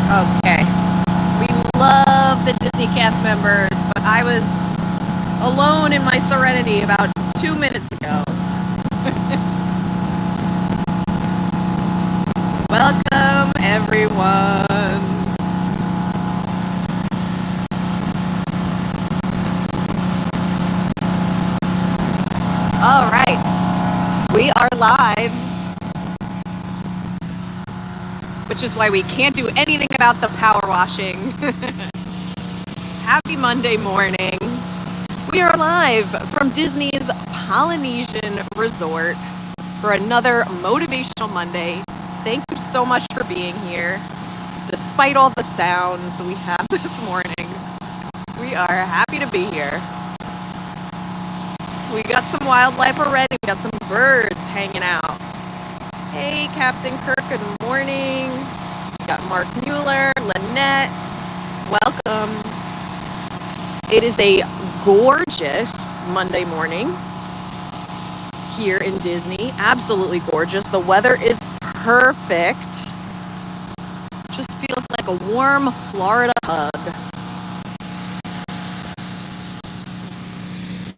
Okay. We love the Disney cast members, but I was alone in my serenity about 2 minutes ago. Welcome, everyone. All right. We are live, which is why we can't do anything about the power washing. Happy Monday morning. We are live from Disney's Polynesian Resort for another Motivational Monday. Thank you so much for being here. Despite all the sounds we have this morning, we are happy to be here. We got some wildlife already. We got some birds hanging out. Hey, Captain Kirk, good morning. We got Mark Mueller, Lynette, welcome. It is a gorgeous Monday morning here in Disney. Absolutely gorgeous. The weather is perfect. Just feels like a warm Florida hug.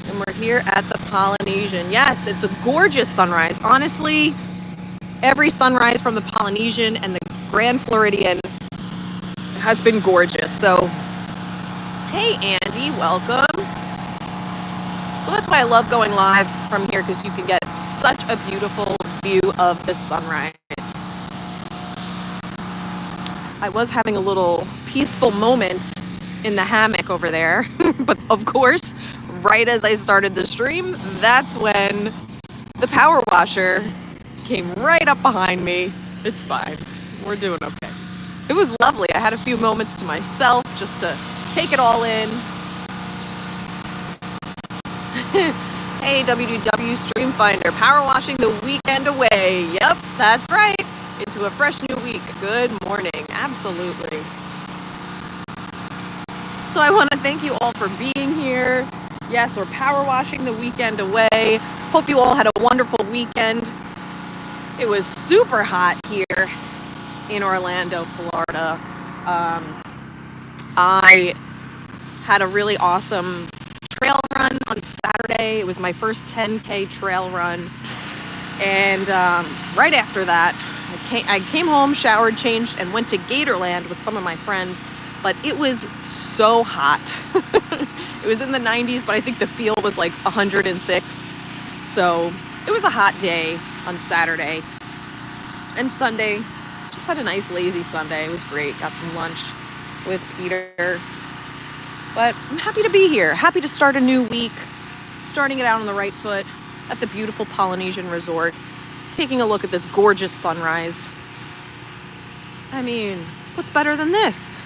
And we're here at the Polynesian. Yes, it's a gorgeous sunrise. Honestly, every sunrise from the Polynesian and the Grand Floridian has been gorgeous. So, hey Andy, welcome. So that's why I love going live from here, because you can get such a beautiful view of the sunrise. I was having a little peaceful moment in the hammock over there, but of course, right as I started the stream, that's when the power washer came right up behind me. It's fine. We're doing okay. It was lovely. I had a few moments to myself just to take it all in. Hey, WDW Stream Finder, power washing the weekend away. Yep, that's right. Into a fresh new week. Good morning. Absolutely. So I want to thank you all for being here. Yes, we're power washing the weekend away. Hope you all had a wonderful weekend. It was super hot here in Orlando, Florida. I had a really awesome trail run on Saturday. It was my first 10K trail run. And right after that, I came home, showered, changed, and went to Gatorland with some of my friends. But it was so hot. It was in the 90s, but I think the feel was like 106. So it was a hot day on Saturday. And Sunday, just had a nice lazy Sunday. It was great. Got some lunch with Peter. But I'm happy to be here. Happy to start a new week. Starting it out on the right foot at the beautiful Polynesian Resort. Taking a look at this gorgeous sunrise. I mean, what's better than this?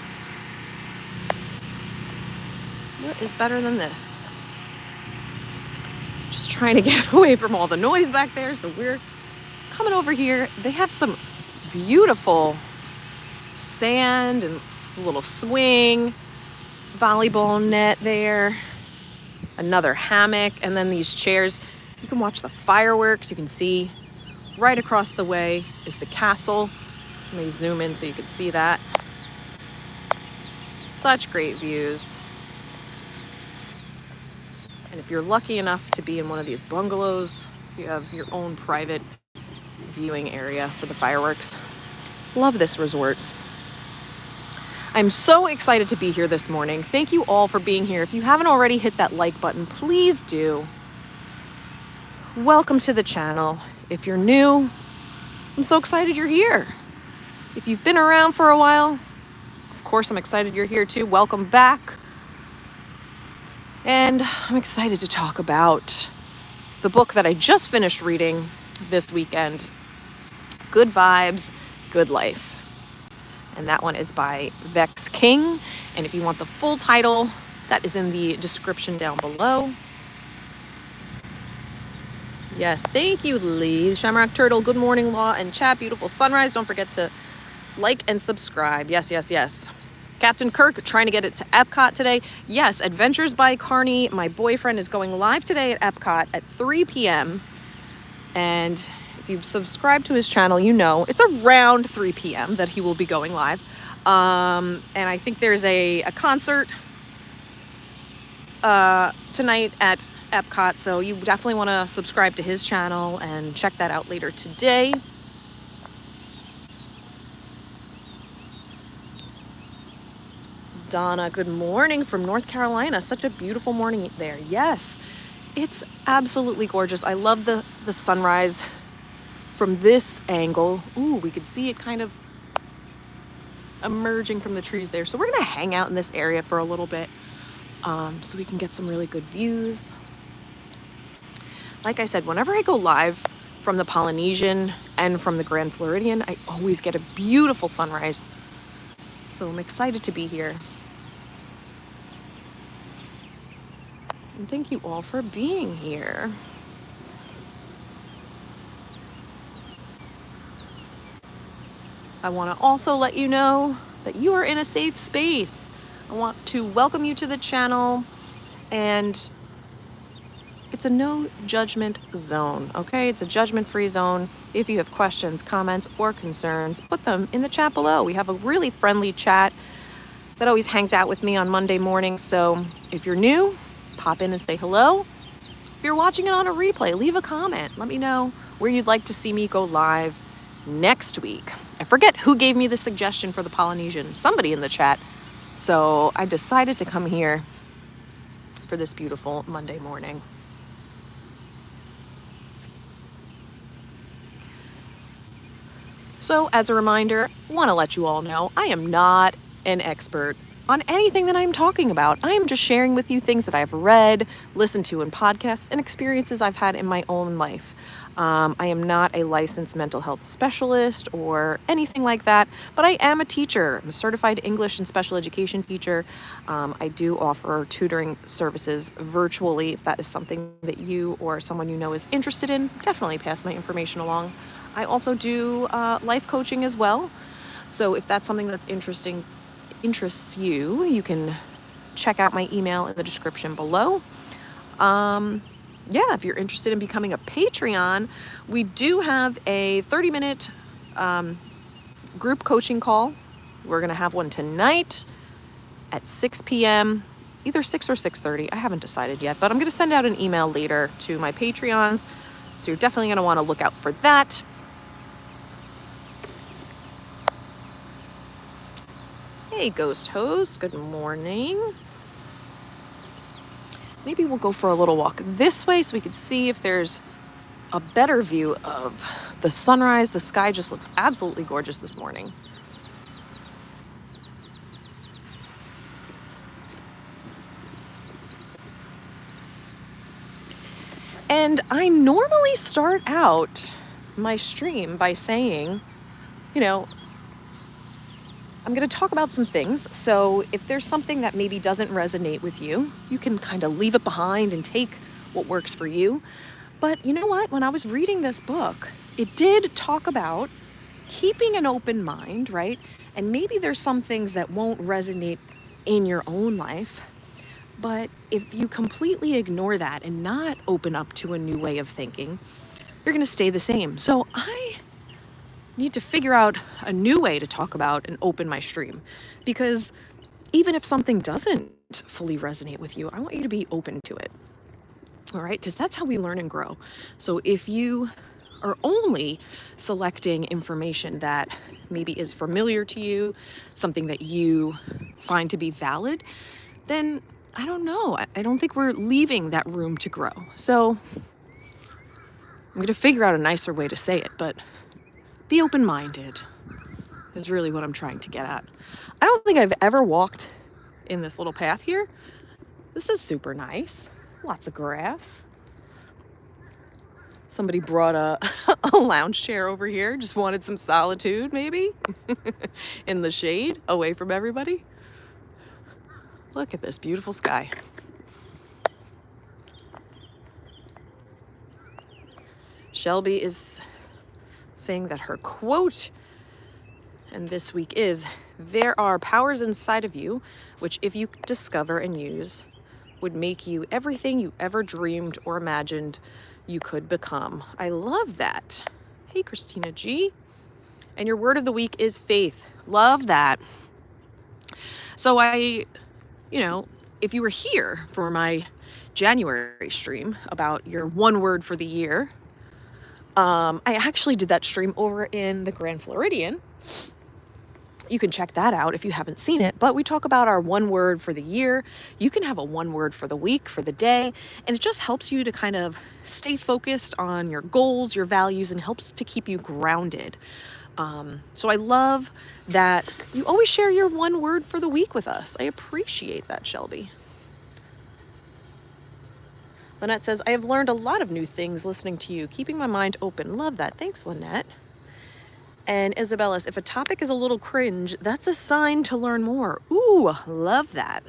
What is better than this? Just trying to get away from all the noise back there. So we're coming over here. They have some beautiful sand and a little swing, volleyball net there, another hammock, and then these chairs. You can watch the fireworks. You can see right across the way is the castle. Let me zoom in so you can see that. Such great views. And if you're lucky enough to be in one of these bungalows, you have your own private viewing area for the fireworks. Love this resort. I'm so excited to be here this morning. Thank you all for being here. If you haven't already hit that like button, please do. Welcome to the channel. If you're new, I'm so excited you're here. If you've been around for a while, of course I'm excited you're here too. Welcome back. And I'm excited to talk about the book that I just finished reading this weekend, Good Vibes, Good Life. And that one is by Vex King. And if you want the full title, that is in the description down below. Yes, thank you, Lee. Shamrock Turtle, good morning, Law and chat. Beautiful sunrise. Don't forget to like and subscribe. Yes, yes, yes. Captain Kirk, trying to get it to Epcot today. Yes, Adventures by Carney, my boyfriend, is going live today at Epcot at 3 p.m. And if you subscribe to his channel, you know it's around 3 p.m. that he will be going live. And I think there's a concert tonight at Epcot, so you definitely want to subscribe to his channel and check that out later today. Donna, good morning from North Carolina. Such a beautiful morning there. Yes, it's absolutely gorgeous. I love the sunrise from this angle. Ooh, we could see it kind of emerging from the trees there. So we're gonna hang out in this area for a little bit so we can get some really good views. Like I said, whenever I go live from the Polynesian and from the Grand Floridian, I always get a beautiful sunrise. So I'm excited to be here. And thank you all for being here. I want to also let you know that you are in a safe space. I want to welcome you to the channel, and it's a no judgment zone, okay? It's a judgment-free zone. If you have questions, comments, or concerns, put them in the chat below. We have a really friendly chat that always hangs out with me on Monday morning. So if you're new, pop in and say hello. If you're watching it on a replay, leave a comment. Let me know where you'd like to see me go live next week. I forget who gave me the suggestion for the Polynesian, somebody in the chat. So I decided to come here for this beautiful Monday morning. So as a reminder, I want to let you all know I am not an expert on anything that I'm talking about. I am just sharing with you things that I've read, listened to in podcasts, and experiences I've had in my own life. I am not a licensed mental health specialist or anything like that, but I am a teacher. I'm a certified English and special education teacher. I do offer tutoring services virtually. If that is something that you or someone you know is interested in, definitely pass my information along. I also do life coaching as well. So if that's something that's interests you, you can check out my email in the description below. Yeah, if you're interested in becoming a Patreon, we do have a 30-minute group coaching call. We're going to have one tonight at 6 p.m., either 6 or 6:30. I haven't decided yet, but I'm going to send out an email later to my Patreons. So you're definitely going to want to look out for that. Hey, Ghost Host, good morning. Maybe we'll go for a little walk this way so we can see if there's a better view of the sunrise. The sky just looks absolutely gorgeous this morning. And I normally start out my stream by saying, I'm going to talk about some things. So if there's something that maybe doesn't resonate with you, you can kind of leave it behind and take what works for you. But you know what? When I was reading this book, it did talk about keeping an open mind, right? And maybe there's some things that won't resonate in your own life. But if you completely ignore that and not open up to a new way of thinking, you're going to stay the same. So I need to figure out a new way to talk about and open my stream, because even if something doesn't fully resonate with you, I want you to be open to it. All right, because that's how we learn and grow. So if you are only selecting information that maybe is familiar to you, something that you find to be valid, then I don't know. I don't think we're leaving that room to grow. So I'm going to figure out a nicer way to say it, but be open-minded is really what I'm trying to get at. I don't think I've ever walked in this little path here. This is super nice. Lots of grass. Somebody brought a lounge chair over here, just wanted some solitude maybe in the shade, away from everybody. Look at this beautiful sky. Shelby is saying that her quote, and this week is, "There are powers inside of you, which if you discover and use, would make you everything you ever dreamed or imagined you could become." I love that. Hey, Christina G. And your word of the week is faith. Love that. So if you were here for my January stream about your one word for the year, I actually did that stream over in the Grand Floridian. You can check that out if you haven't seen it, but we talk about our one word for the year. You can have a one word for the week, for the day, and it just helps you to kind of stay focused on your goals, your values, and helps to keep you grounded. So I love that you always share your one word for the week with us. I appreciate that, Shelby. Lynette says, I have learned a lot of new things listening to you, keeping my mind open. Love that. Thanks, Lynette. And Isabella, if a topic is a little cringe, that's a sign to learn more. Ooh, love that.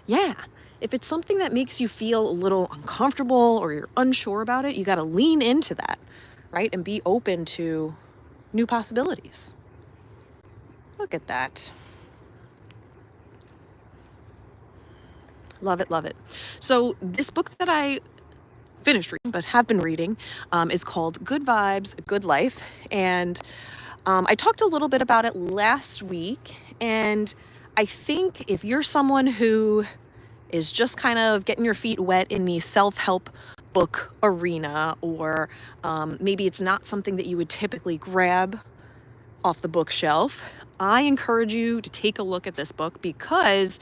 Yeah, if it's something that makes you feel a little uncomfortable or you're unsure about it, you got to lean into that, right? And be open to new possibilities. Look at that. Love it, love it. So this book that I finished reading, but have been reading, is called Good Vibes, Good Life. And I talked a little bit about it last week. And I think if you're someone who is just kind of getting your feet wet in the self-help book arena, or maybe it's not something that you would typically grab off the bookshelf, I encourage you to take a look at this book, because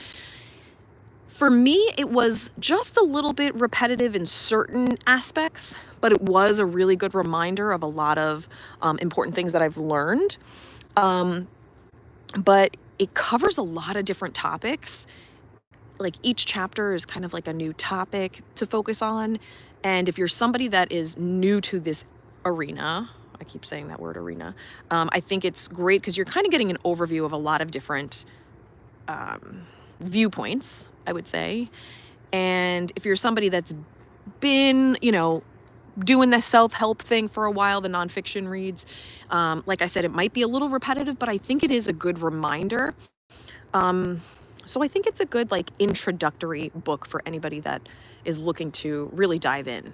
for me, it was just a little bit repetitive in certain aspects, but it was a really good reminder of a lot of important things that I've learned. But it covers a lot of different topics. Like each chapter is kind of like a new topic to focus on. And if you're somebody that is new to this arena, I keep saying that word arena, I think it's great because you're kind of getting an overview of a lot of different viewpoints, I would say. And if you're somebody that's been, doing the self-help thing for a while, the nonfiction reads, like I said, it might be a little repetitive, but I think it is a good reminder. So I think it's a good introductory book for anybody that is looking to really dive in.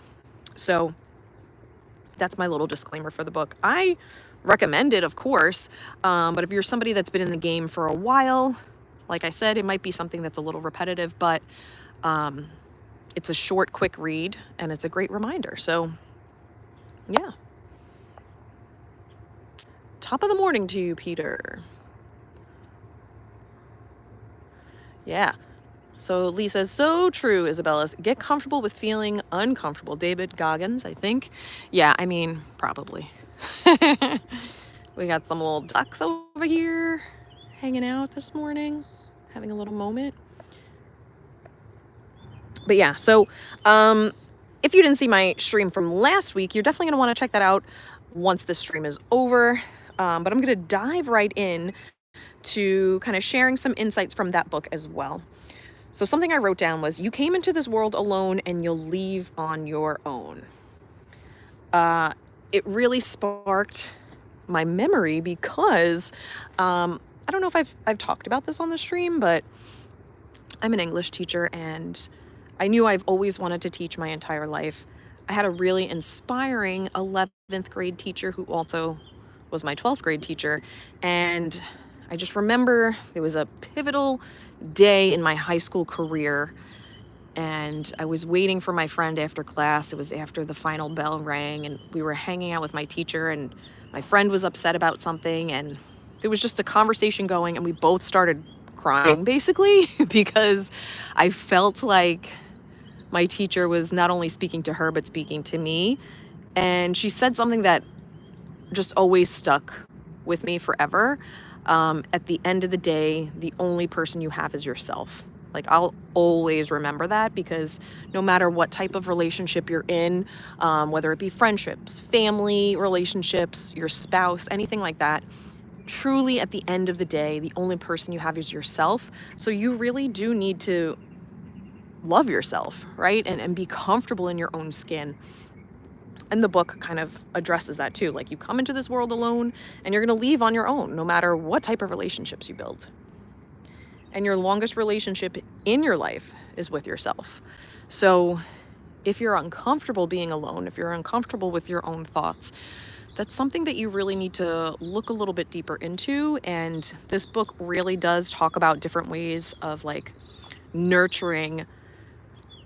So that's my little disclaimer for the book. I recommend it, of course, but if you're somebody that's been in the game for a while, like I said, it might be something that's a little repetitive, but it's a short, quick read, and it's a great reminder. So, yeah. Top of the morning to you, Peter. Yeah. So Lee says, so true, Isabella's. Get comfortable with feeling uncomfortable. David Goggins, I think. Yeah, I mean, probably. We got some little ducks over here hanging out this morning, having a little moment. But yeah, so if you didn't see my stream from last week, you're definitely going to want to check that out once this stream is over. But I'm going to dive right in to kind of sharing some insights from that book as well. So something I wrote down was, you came into this world alone and you'll leave on your own. It really sparked my memory because I don't know if I've talked about this on the stream, but I'm an English teacher and I knew I've always wanted to teach my entire life. I had a really inspiring 11th grade teacher who also was my 12th grade teacher. And I just remember it was a pivotal day in my high school career. And I was waiting for my friend after class. It was after the final bell rang, and we were hanging out with my teacher, and my friend was upset about something. And there was just a conversation going, and we both started crying, basically, because I felt like my teacher was not only speaking to her, but speaking to me. And she said something that just always stuck with me forever. At the end of the day, the only person you have is yourself. I'll always remember that, because no matter what type of relationship you're in, whether it be friendships, family relationships, your spouse, anything like that, truly at the end of the day, the only person you have is yourself. So you really do need to love yourself, right? And be comfortable in your own skin. And the book kind of addresses that too. You come into this world alone and you're going to leave on your own, no matter what type of relationships you build. And your longest relationship in your life is with yourself. So if you're uncomfortable being alone, if you're uncomfortable with your own thoughts, that's something that you really need to look a little bit deeper into. And this book really does talk about different ways of like nurturing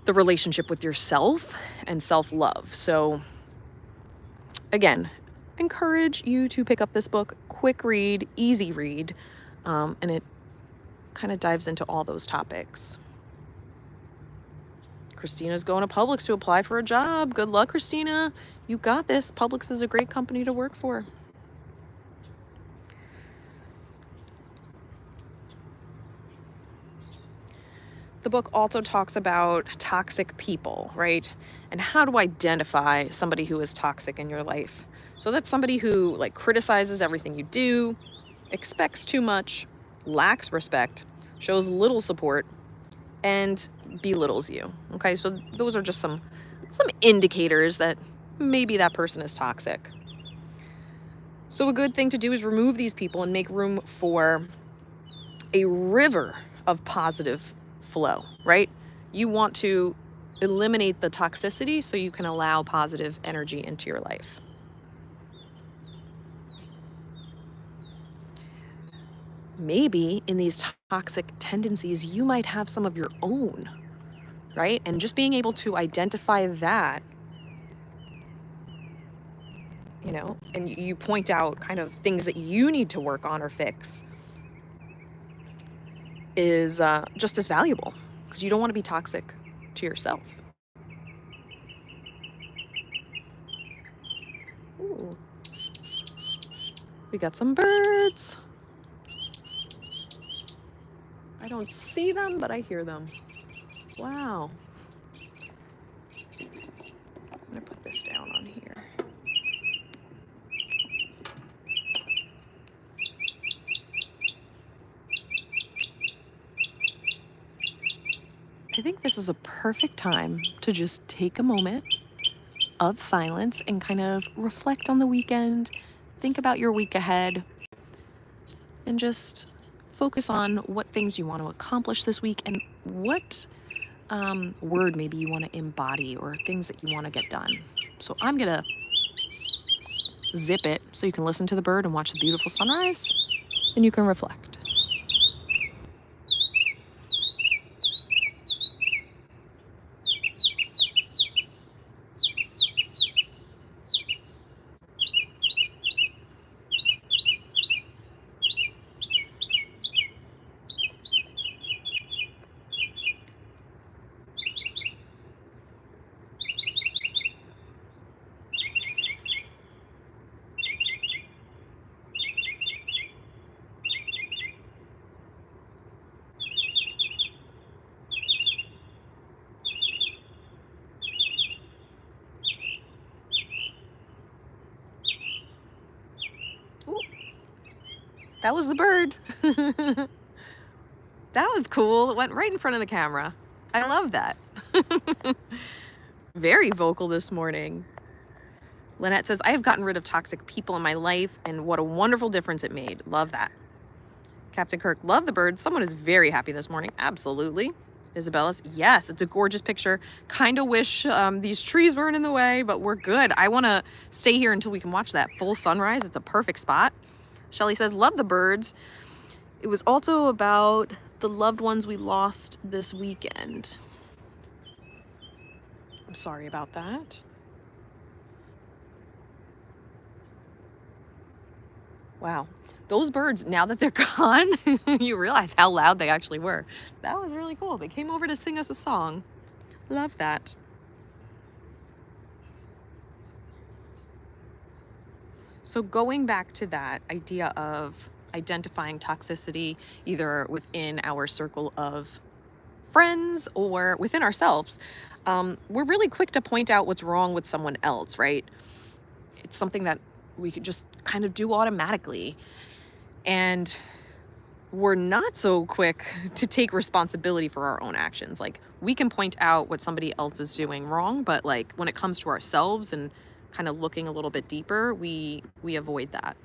the relationship with yourself and self-love. So again, encourage you to pick up this book. Quick read, easy read, and it kind of dives into all those topics. Christina's going to Publix to apply for a job. Good luck, Christina. You got this. Publix is a great company to work for. The book also talks about toxic people, right? And how to identify somebody who is toxic in your life. So that's somebody who like criticizes everything you do, expects too much, lacks respect, shows little support, and belittles you. Okay, so those are just some indicators that maybe that person is toxic. So a good thing to do is remove these people and make room for a river of positive flow, right? You want to eliminate the toxicity so you can allow positive energy into your life. Maybe in these toxic tendencies, you might have some of your own, right? And just being able to identify that, you know, and you point out kind of things that you need to work on or fix is just as valuable, because you don't want to be toxic to yourself. Ooh. We got some birds. I don't see them, but I hear them. Wow. I'm gonna put this down on here. I think this is a perfect time to just take a moment of silence and kind of reflect on the weekend, think about your week ahead, and just focus on what things you want to accomplish this week and what word maybe you want to embody or things that you want to get done. So I'm going to zip it so you can listen to the bird and watch the beautiful sunrise, and you can reflect. That was the bird. That was cool. It went right in front of the camera. I love that. Very vocal this morning. Lynette says, I have gotten rid of toxic people in my life, and what a wonderful difference it made. Love that. Captain Kirk, love the birds. Someone is very happy this morning. Absolutely. Isabella's, yes, it's a gorgeous picture. Kind of wish these trees weren't in the way, but we're good. I want to stay here until we can watch that full sunrise. It's a perfect spot. Shelly says, love the birds. It was also about the loved ones we lost this weekend. I'm sorry about that. Wow. Those birds, now that they're gone, you realize how loud they actually were. That was really cool. They came over to sing us a song. Love that. So going back to that idea of identifying toxicity, either within our circle of friends or within ourselves, we're really quick to point out what's wrong with someone else, right? It's something that we could just kind of do automatically. And we're not so quick to take responsibility for our own actions. Like, we can point out what somebody else is doing wrong, but like when it comes to ourselves and kind of looking a little bit deeper, we avoid that.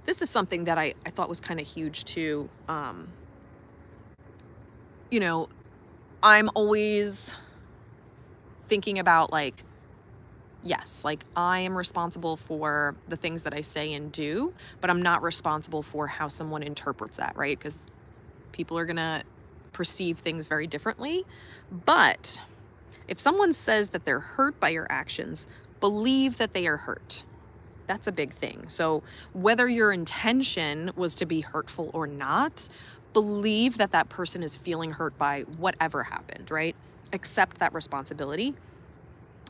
This is something that I thought was kind of huge too. You know, I'm always thinking about like, yes, like I am responsible for the things that I say and do, but I'm not responsible for how someone interprets that, right? Because people are gonna perceive things very differently. But if someone says that they're hurt by your actions, believe that they are hurt. That's a big thing. So whether your intention was to be hurtful or not, believe that that person is feeling hurt by whatever happened, right? Accept that responsibility,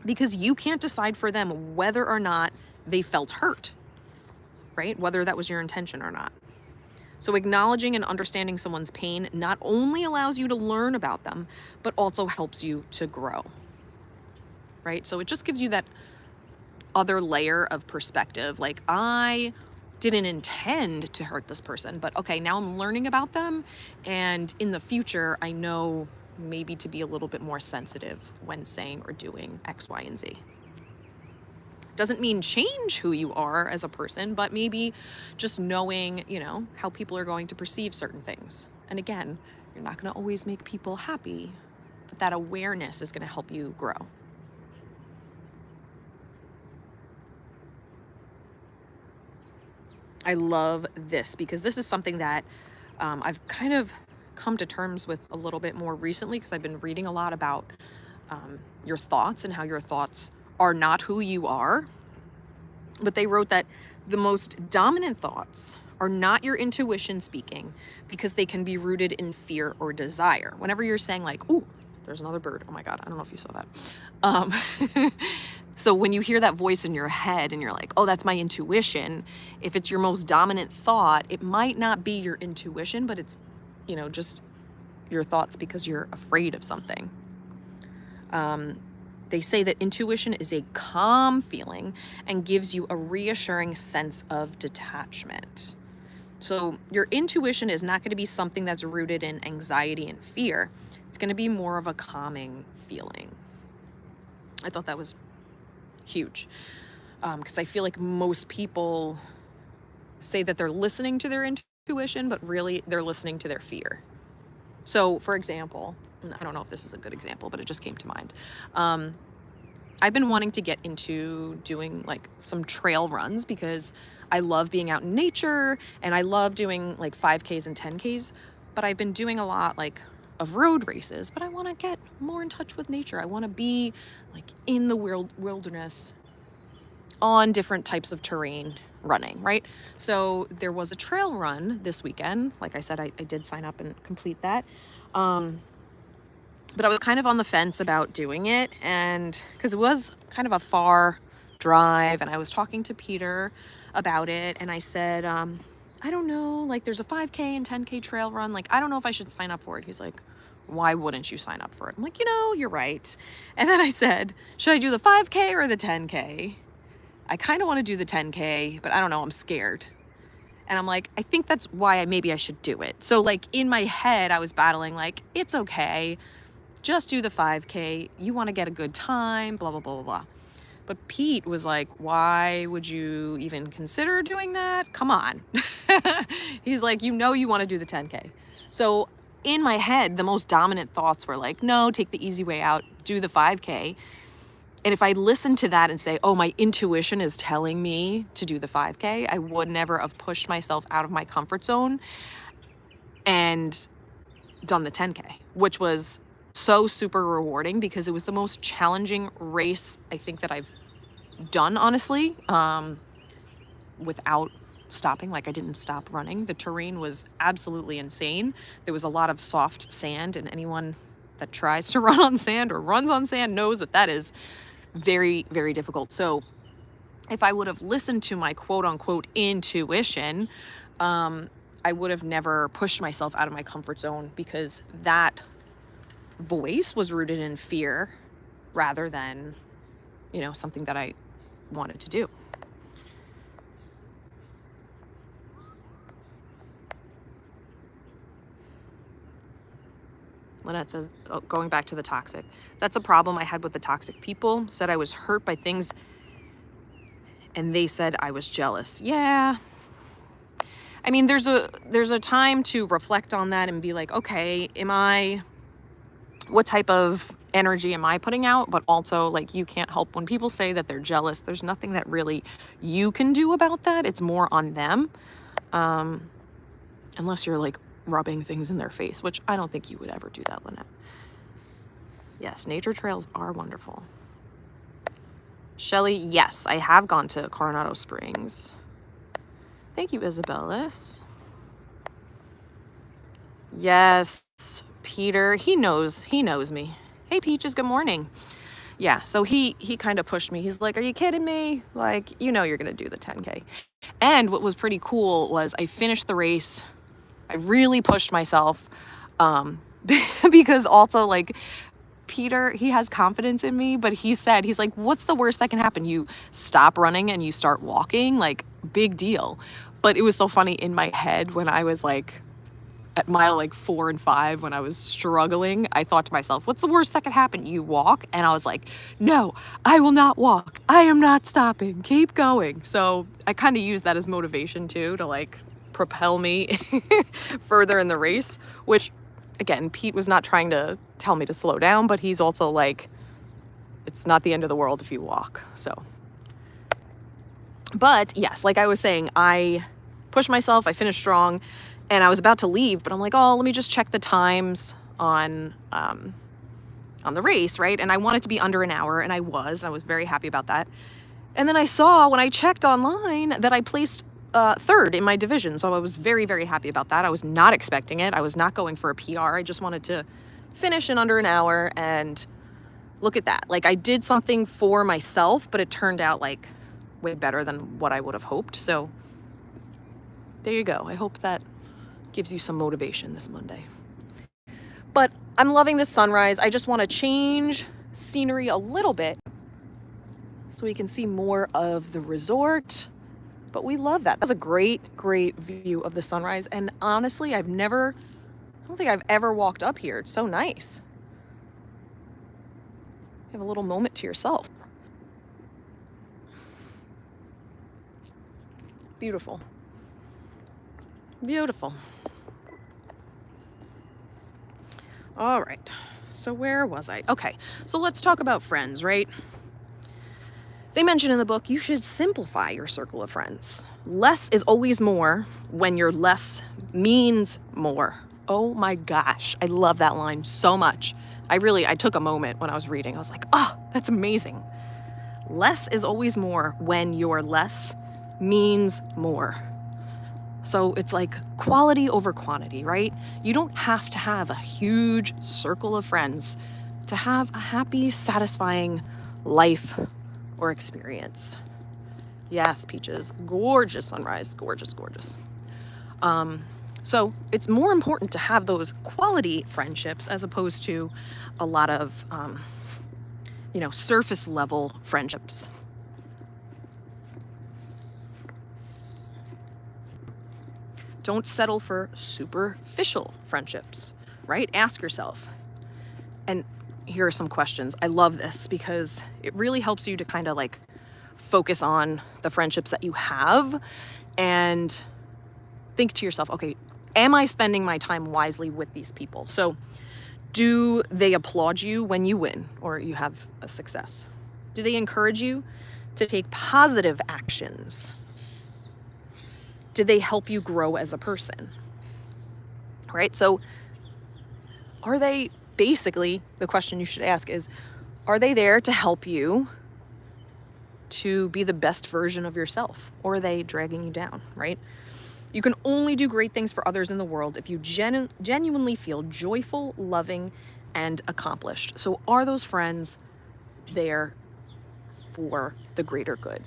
because you can't decide for them whether or not they felt hurt, right? Whether that was your intention or not. So acknowledging and understanding someone's pain not only allows you to learn about them, but also helps you to grow, right? So it just gives you that other layer of perspective. Like, I didn't intend to hurt this person, but okay, now I'm learning about them. And in the future, I know maybe to be a little bit more sensitive when saying or doing X, Y, and Z. Doesn't mean change who you are as a person, but maybe just knowing, you know, how people are going to perceive certain things. And again, you're not going to always make people happy, but that awareness is going to help you grow. I love this because this is something that I've kind of come to terms with a little bit more recently, because I've been reading a lot about your thoughts and how your thoughts are not who you are. But they wrote that the most dominant thoughts are not your intuition speaking, because they can be rooted in fear or desire. Whenever you're saying like, ooh, there's another bird. Oh my God, I don't know if you saw that. So when you hear that voice in your head and you're like, oh, that's my intuition, if it's your most dominant thought, it might not be your intuition, but it's, you know, just your thoughts because you're afraid of something. They say that intuition is a calm feeling and gives you a reassuring sense of detachment. So your intuition is not going to be something that's rooted in anxiety and fear. It's going to be more of a calming feeling. I thought that was huge, because I feel like most people say that they're listening to their intuition, but really they're listening to their fear. So for example, I don't know if this is a good example, but it just came to mind. I've been wanting to get into doing like some trail runs, because I love being out in nature and I love doing like 5Ks and 10Ks, but I've been doing a lot like of road races, but I want to get more in touch with nature. I want to be like in the wilderness on different types of terrain running, right? So there was a trail run this weekend. Like I said, I did sign up and complete that. But I was kind of on the fence about doing it, and because it was kind of a far drive, and I was talking to Peter about it, and I said, I don't know, like there's a 5K and 10K trail run. Like, I don't know if I should sign up for it. He's like, why wouldn't you sign up for it? I'm like, you know, you're right. And then I said, should I do the 5K or the 10K? I kind of want to do the 10K, but I don't know, I'm scared. And I'm like, I think that's why maybe I should do it. So like in my head, I was battling like, it's okay, just do the 5K. You want to get a good time, blah, blah, blah, blah, blah. But Pete was like, why would you even consider doing that? Come on. He's like, you know, you want to do the 10K. So in my head, the most dominant thoughts were like, no, take the easy way out, do the 5K. And if I listened to that and say, oh, my intuition is telling me to do the 5K, I would never have pushed myself out of my comfort zone and done the 10K, which was so super rewarding, because it was the most challenging race I think that I've done, honestly, without stopping. Like, I didn't stop running. The terrain was absolutely insane. There was a lot of soft sand, and anyone that tries to run on sand or runs on sand knows that that is very, very difficult. So if I would have listened to my quote unquote intuition, I would have never pushed myself out of my comfort zone, because that voice was rooted in fear rather than, you know, something that I wanted to do. Lynette says, oh, going back to the toxic, that's a problem I had with the toxic people. Said I was hurt by things and they said I was jealous. Yeah. I mean, there's a time to reflect on that and be like, okay, am I what type of energy am I putting out, but also like you can't help when people say that they're jealous. There's nothing that really you can do about that. It's more on them. Unless you're like rubbing things in their face, which I don't think you would ever do that, Lynette. Yes, nature trails are wonderful. Shelly, yes, I have gone to Coronado Springs. Thank you, Isabellis. Yes, Peter, he knows me. Hey, Peaches, good morning. Yeah, so he kind of pushed me. He's like, are you kidding me? Like, you know you're going to do the 10K. And what was pretty cool was I finished the race. I really pushed myself because also like Peter, he has confidence in me, but he's like, what's the worst that can happen? You stop running and you start walking, like big deal. But it was so funny in my head when I was like at mile like 4 and 5, when I was struggling, I thought to myself, what's the worst that could happen? You walk. And I was like, no, I will not walk. I am not stopping. Keep going. So I kind of used that as motivation too, to like propel me further in the race, which again, Pete was not trying to tell me to slow down, but he's also like, it's not the end of the world if you walk. So, but yes, like I was saying, I pushed myself, I finished strong, and I was about to leave, but I'm like, oh, let me just check the times on the race, right? And I wanted to be under an hour, and I was very happy about that. And then I saw when I checked online that I placed third in my division. So I was very, very happy about that. I was not expecting it. I was not going for a PR. I just wanted to finish in under an hour, and look at that. Like I did something for myself, but it turned out like way better than what I would have hoped. So there you go. I hope that gives you some motivation this Monday. But I'm loving this sunrise. I just want to change scenery a little bit so we can see more of the resort. But we love that. That's a great, great view of the sunrise. And honestly, I don't think I've ever walked up here. It's so nice. You have a little moment to yourself. Beautiful. Beautiful. All right. So where was I? Okay. So let's talk about friends, right? They mention in the book, you should simplify your circle of friends. Less is always more when your less means more. Oh my gosh, I love that line so much. I took a moment when I was reading. I was like, oh, that's amazing. Less is always more when your less means more. So it's like quality over quantity, right? You don't have to have a huge circle of friends to have a happy, satisfying life or experience. Yes, Peaches, gorgeous sunrise, gorgeous, gorgeous. So it's more important to have those quality friendships as opposed to a lot of, surface level friendships. Don't settle for superficial friendships, right? Ask yourself. And here are some questions. I love this because it really helps you to kind of like focus on the friendships that you have and think to yourself, okay, am I spending my time wisely with these people? So do they applaud you when you win or you have a success? Do they encourage you to take positive actions? Do they help you grow as a person? Right? So are they, basically, the question you should ask is, are they there to help you to be the best version of yourself? Or are they dragging you down, right? You can only do great things for others in the world if you genuinely feel joyful, loving, and accomplished. So are those friends there for the greater good?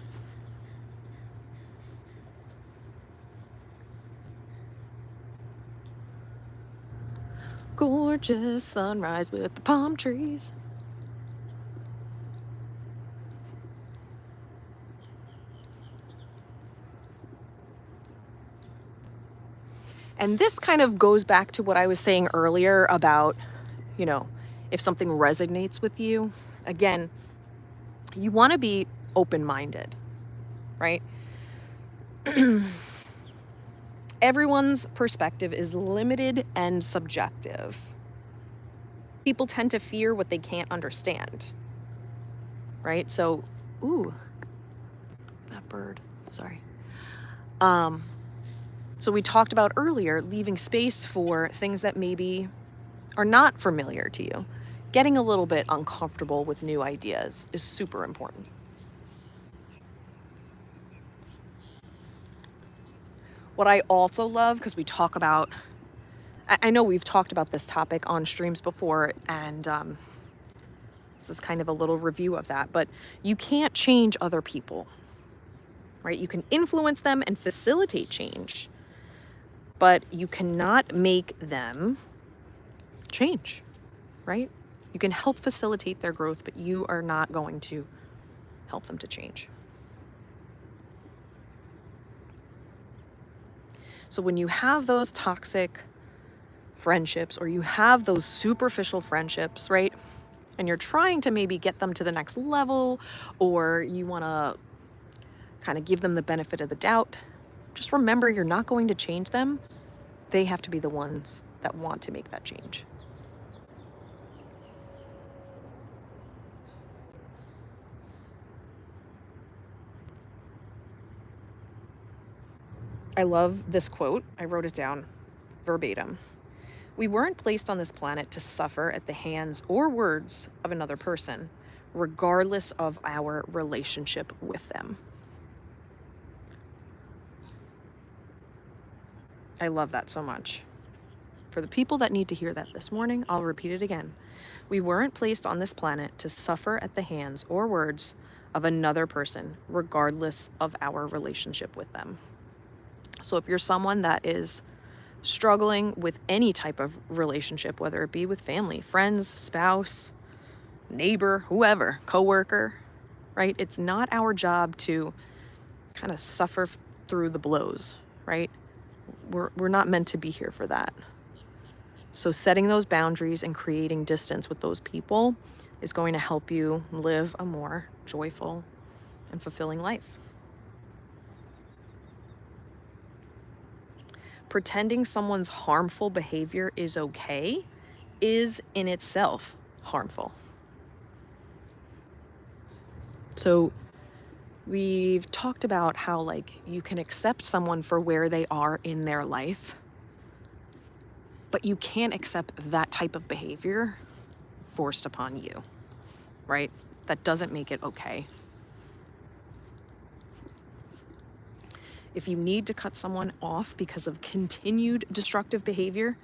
Gorgeous sunrise with the palm trees. And this kind of goes back to what I was saying earlier about, if something resonates with you. Again, you want to be open-minded, right? Everyone's perspective is limited and subjective. People tend to fear what they can't understand, right? So, ooh, that bird, sorry. So we talked about earlier, leaving space for things that maybe are not familiar to you. Getting a little bit uncomfortable with new ideas is super important. What I also love, because we talk about, I know we've talked about this topic on streams before, and this is kind of a little review of that, but you can't change other people, right? You can influence them and facilitate change, but you cannot make them change, right? You can help facilitate their growth, but you are not going to help them to change. So when you have those toxic friendships, or you have those superficial friendships, right? And you're trying to maybe get them to the next level, or you want to kind of give them the benefit of the doubt, just remember you're not going to change them. They have to be the ones that want to make that change. I love this quote. I wrote it down verbatim. We weren't placed on this planet to suffer at the hands or words of another person, regardless of our relationship with them. I love that so much. For the people that need to hear that this morning, I'll repeat it again. We weren't placed on this planet to suffer at the hands or words of another person, regardless of our relationship with them. So if you're someone that is struggling with any type of relationship, whether it be with family, friends, spouse, neighbor, whoever, coworker, right? It's not our job to kind of suffer through the blows, right? We're not meant to be here for that. So setting those boundaries and creating distance with those people is going to help you live a more joyful and fulfilling life. Pretending someone's harmful behavior is okay is in itself harmful. So we've talked about how, like, you can accept someone for where they are in their life, but you can't accept that type of behavior forced upon you, right? That doesn't make it okay. If you need to cut someone off because of continued destructive behavior,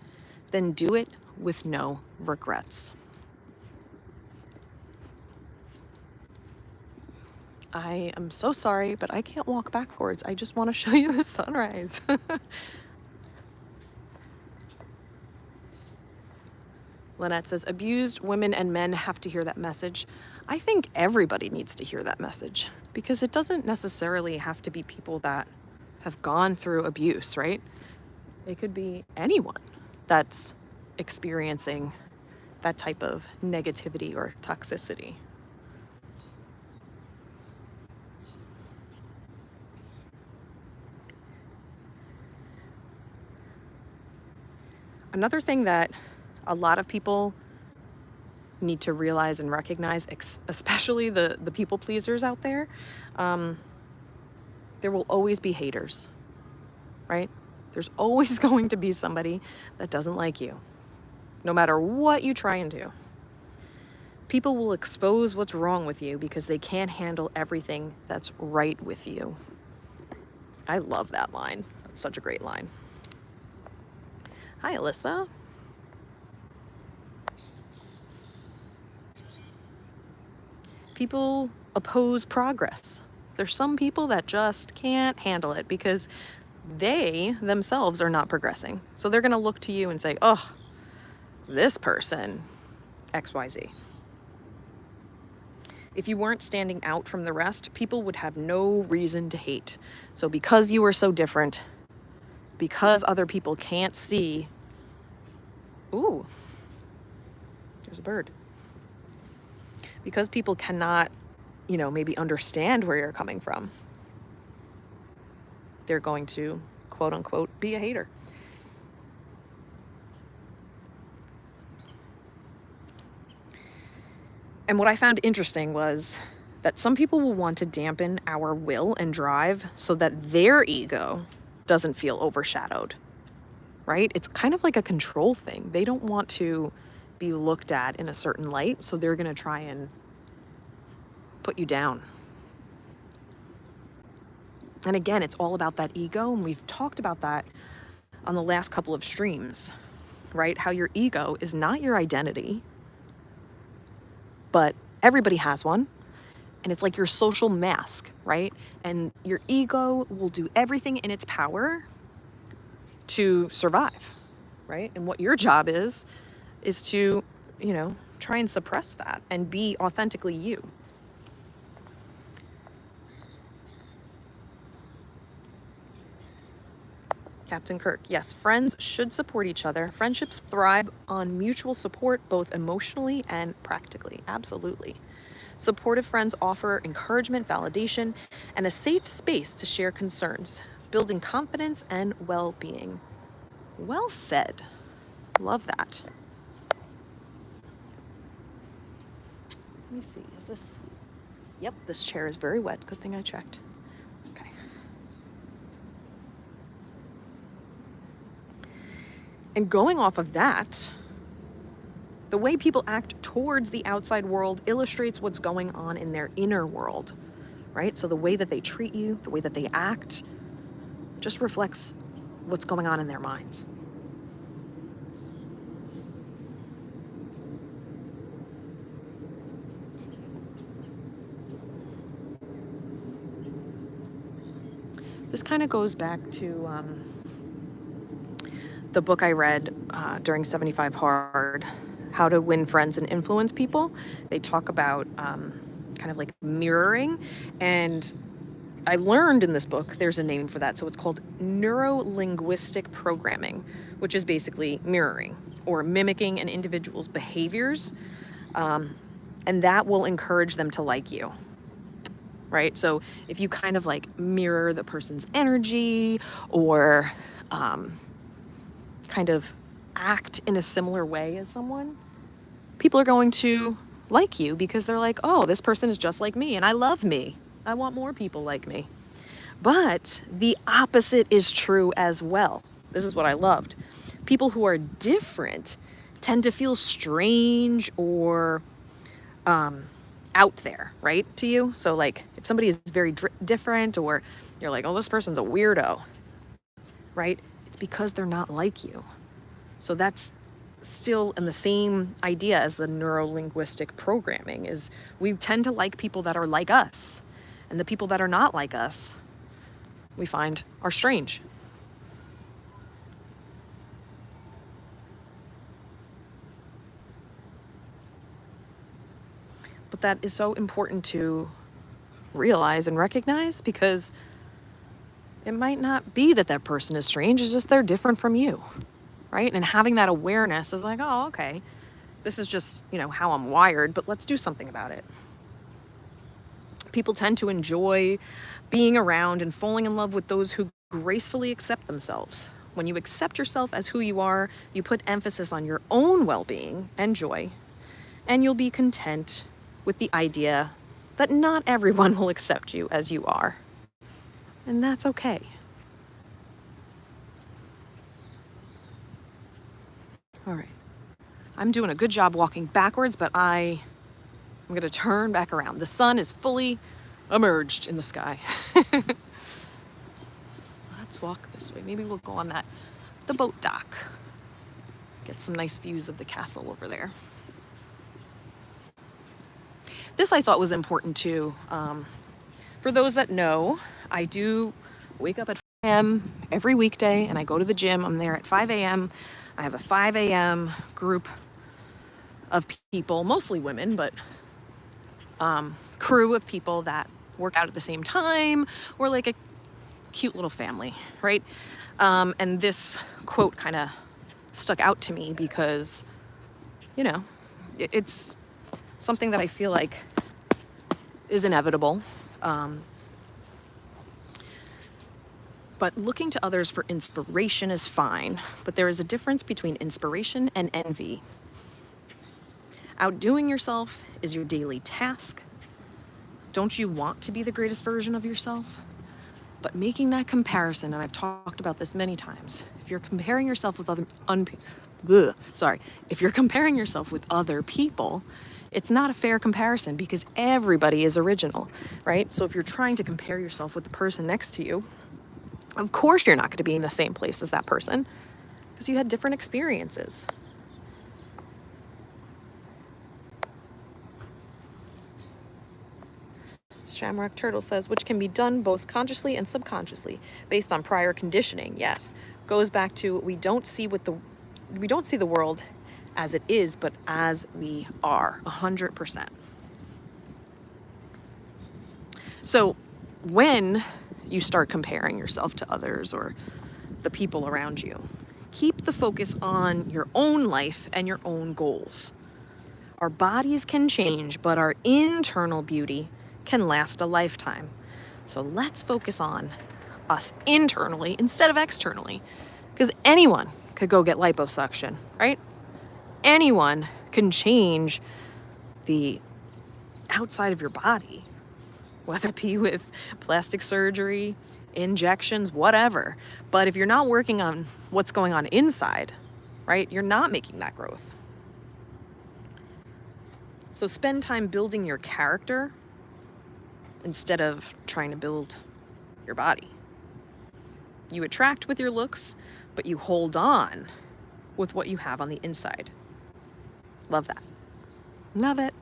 then do it with no regrets. I am so sorry, but I can't walk backwards. I just want to show you the sunrise. Lynette says, abused women and men have to hear that message. I think everybody needs to hear that message, because it doesn't necessarily have to be people that have gone through abuse, right? It could be anyone that's experiencing that type of negativity or toxicity. Another thing that a lot of people need to realize and recognize, especially the people pleasers out there, there will always be haters, right? There's always going to be somebody that doesn't like you, no matter what you try and do. People will expose what's wrong with you because they can't handle everything that's right with you. I love that line. That's such a great line. Hi, Alyssa. People oppose progress. There's some people that just can't handle it because they themselves are not progressing. So they're going to look to you and say, oh, this person, XYZ. If you weren't standing out from the rest, people would have no reason to hate. So because you are so different, because other people can't see, ooh, there's a bird. Because people cannot, maybe understand where you're coming from, they're going to, quote unquote, be a hater. And what I found interesting was that some people will want to dampen our will and drive so that their ego doesn't feel overshadowed, right? It's kind of like a control thing. They don't want to be looked at in a certain light, so they're going to try and put you down. And again, it's all about that ego, and we've talked about that on the last couple of streams, right? How your ego is not your identity, but everybody has one. And it's like your social mask, right? And your ego will do everything in its power to survive, right? And what your job is to, try and suppress that and be authentically you. Captain Kirk, yes, friends should support each other. Friendships thrive on mutual support, both emotionally and practically. Absolutely. Supportive friends offer encouragement, validation, and a safe space to share concerns, building confidence and well-being. Well said. Love that. Let me see, is this? Yep, this chair is very wet. Good thing I checked. Okay. And going off of that, the way people act towards the outside world illustrates what's going on in their inner world, right? So the way that they treat you, the way that they act, just reflects what's going on in their minds. This kind of goes back to the book I read during 75 Hard, How to Win Friends and Influence People. They talk about kind of like mirroring, and I learned in this book there's a name for that. So it's called neuro-linguistic programming, which is basically mirroring or mimicking an individual's behaviors, and that will encourage them to like you. Right? So if you kind of like mirror the person's energy or kind of act in a similar way as someone, people are going to like you because they're like, oh, this person is just like me and I love me. I want more people like me. But the opposite is true as well. This is what I loved. People who are different tend to feel strange or out there, right, to you. So like if somebody is very different, or you're like, oh, this person's a weirdo, right? It's because they're not like you. So that's still in the same idea as the neuro-linguistic programming, is we tend to like people that are like us, and the people that are not like us we find are strange. But that is so important to realize and recognize, because it might not be that that person is strange, it's just they're different from you, right? And having that awareness is like, oh, okay, this is just, how I'm wired, but let's do something about it. People tend to enjoy being around and falling in love with those who gracefully accept themselves. When you accept yourself as who you are, you put emphasis on your own well-being and joy, and you'll be content with the idea that not everyone will accept you as you are. And that's okay. All right. I'm doing a good job walking backwards, but I'm going to turn back around. The sun is fully emerged in the sky. Let's walk this way. Maybe we'll go on the boat dock. Get some nice views of the castle over there. This I thought was important too. For those that know, I do wake up at 5 a.m. every weekday, and I go to the gym. I'm there at 5 a.m. I have a 5 a.m. group of people, mostly women, but crew of people that work out at the same time. We're like a cute little family, right? And this quote kind of stuck out to me because, it's something that I feel like is inevitable. But looking to others for inspiration is fine, but there is a difference between inspiration and envy. Outdoing yourself is your daily task. Don't you want to be the greatest version of yourself? But making that comparison, and I've talked about this many times, if you're comparing yourself with if you're comparing yourself with other people, it's not a fair comparison because everybody is original, right? So if you're trying to compare yourself with the person next to you, of course you're not going to be in the same place as that person because you had different experiences. Shamrock Turtle says, which can be done both consciously and subconsciously based on prior conditioning. Yes, goes back to we don't see the world as it is, but as we are, 100%. So when you start comparing yourself to others or the people around you, keep the focus on your own life and your own goals. Our bodies can change, but our internal beauty can last a lifetime. So let's focus on us internally instead of externally, because anyone could go get liposuction, right? Anyone can change the outside of your body, whether it be with plastic surgery, injections, whatever. But if you're not working on what's going on inside, right, you're not making that growth. So spend time building your character instead of trying to build your body. You attract with your looks, but you hold on with what you have on the inside. Love that. Love it.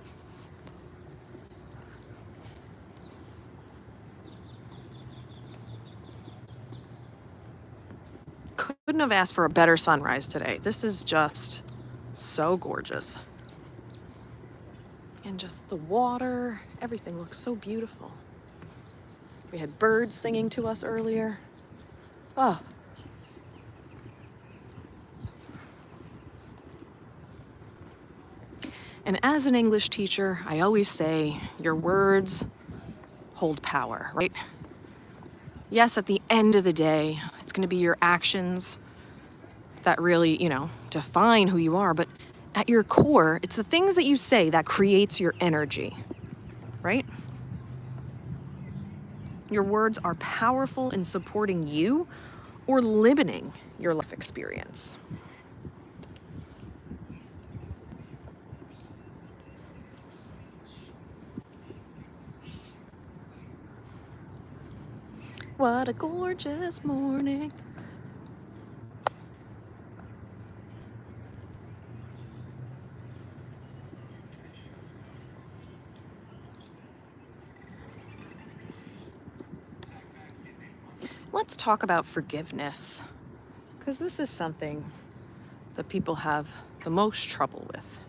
Couldn't have asked for a better sunrise today. This is just so gorgeous. And just the water, everything looks so beautiful. We had birds singing to us earlier. Oh. And as an English teacher, I always say your words hold power, right? Yes, at the end of the day, it's going to be your actions that really, define who you are. But at your core, it's the things that you say that creates your energy, right? Your words are powerful in supporting you or limiting your life experience. What a gorgeous morning. Let's talk about forgiveness, because this is something that people have the most trouble with.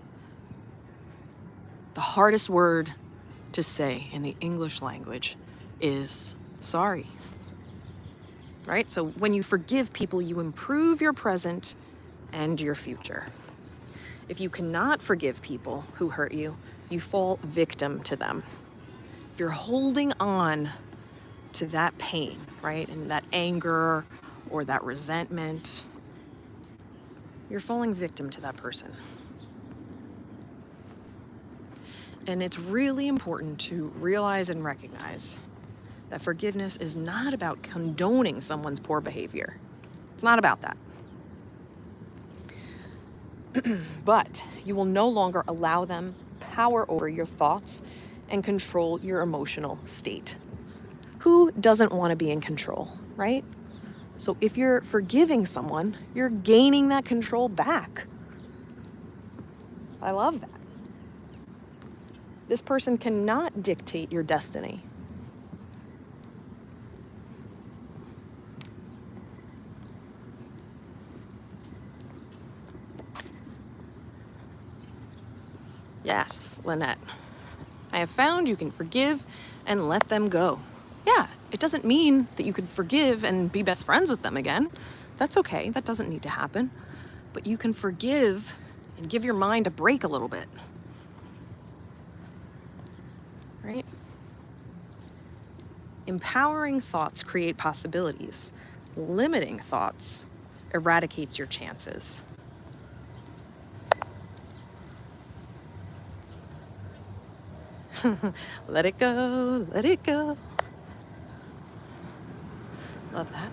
The hardest word to say in the English language is sorry, right? So when you forgive people, you improve your present and your future. If you cannot forgive people who hurt you, you fall victim to them. If you're holding on to that pain, right, and that anger or that resentment, you're falling victim to that person. And it's really important to realize and recognize that forgiveness is not about condoning someone's poor behavior. It's not about that. But you will no longer allow them power over your thoughts and control your emotional state. Who doesn't want to be in control, right? So if you're forgiving someone, you're gaining that control back. I love that. This person cannot dictate your destiny. Yes, Lynette. I have found you can forgive and let them go. Yeah, it doesn't mean that you could forgive and be best friends with them again. That's okay. That doesn't need to happen. But you can forgive and give your mind a break a little bit. Right? Empowering thoughts create possibilities. Limiting thoughts eradicates your chances. Let it go, let it go. Love that.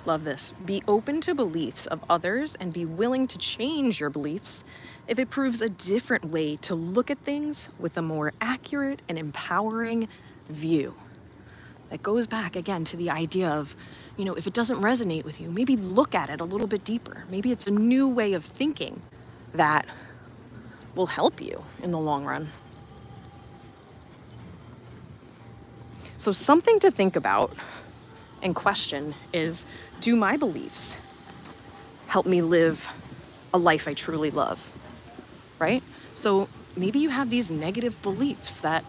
Love this. Be open to beliefs of others and be willing to change your beliefs if it proves a different way to look at things with a more accurate and empowering view. That goes back again to the idea of, if it doesn't resonate with you, maybe look at it a little bit deeper. Maybe it's a new way of thinking that will help you in the long run. So something to think about and question is, do my beliefs help me live a life I truly love, right? So maybe you have these negative beliefs that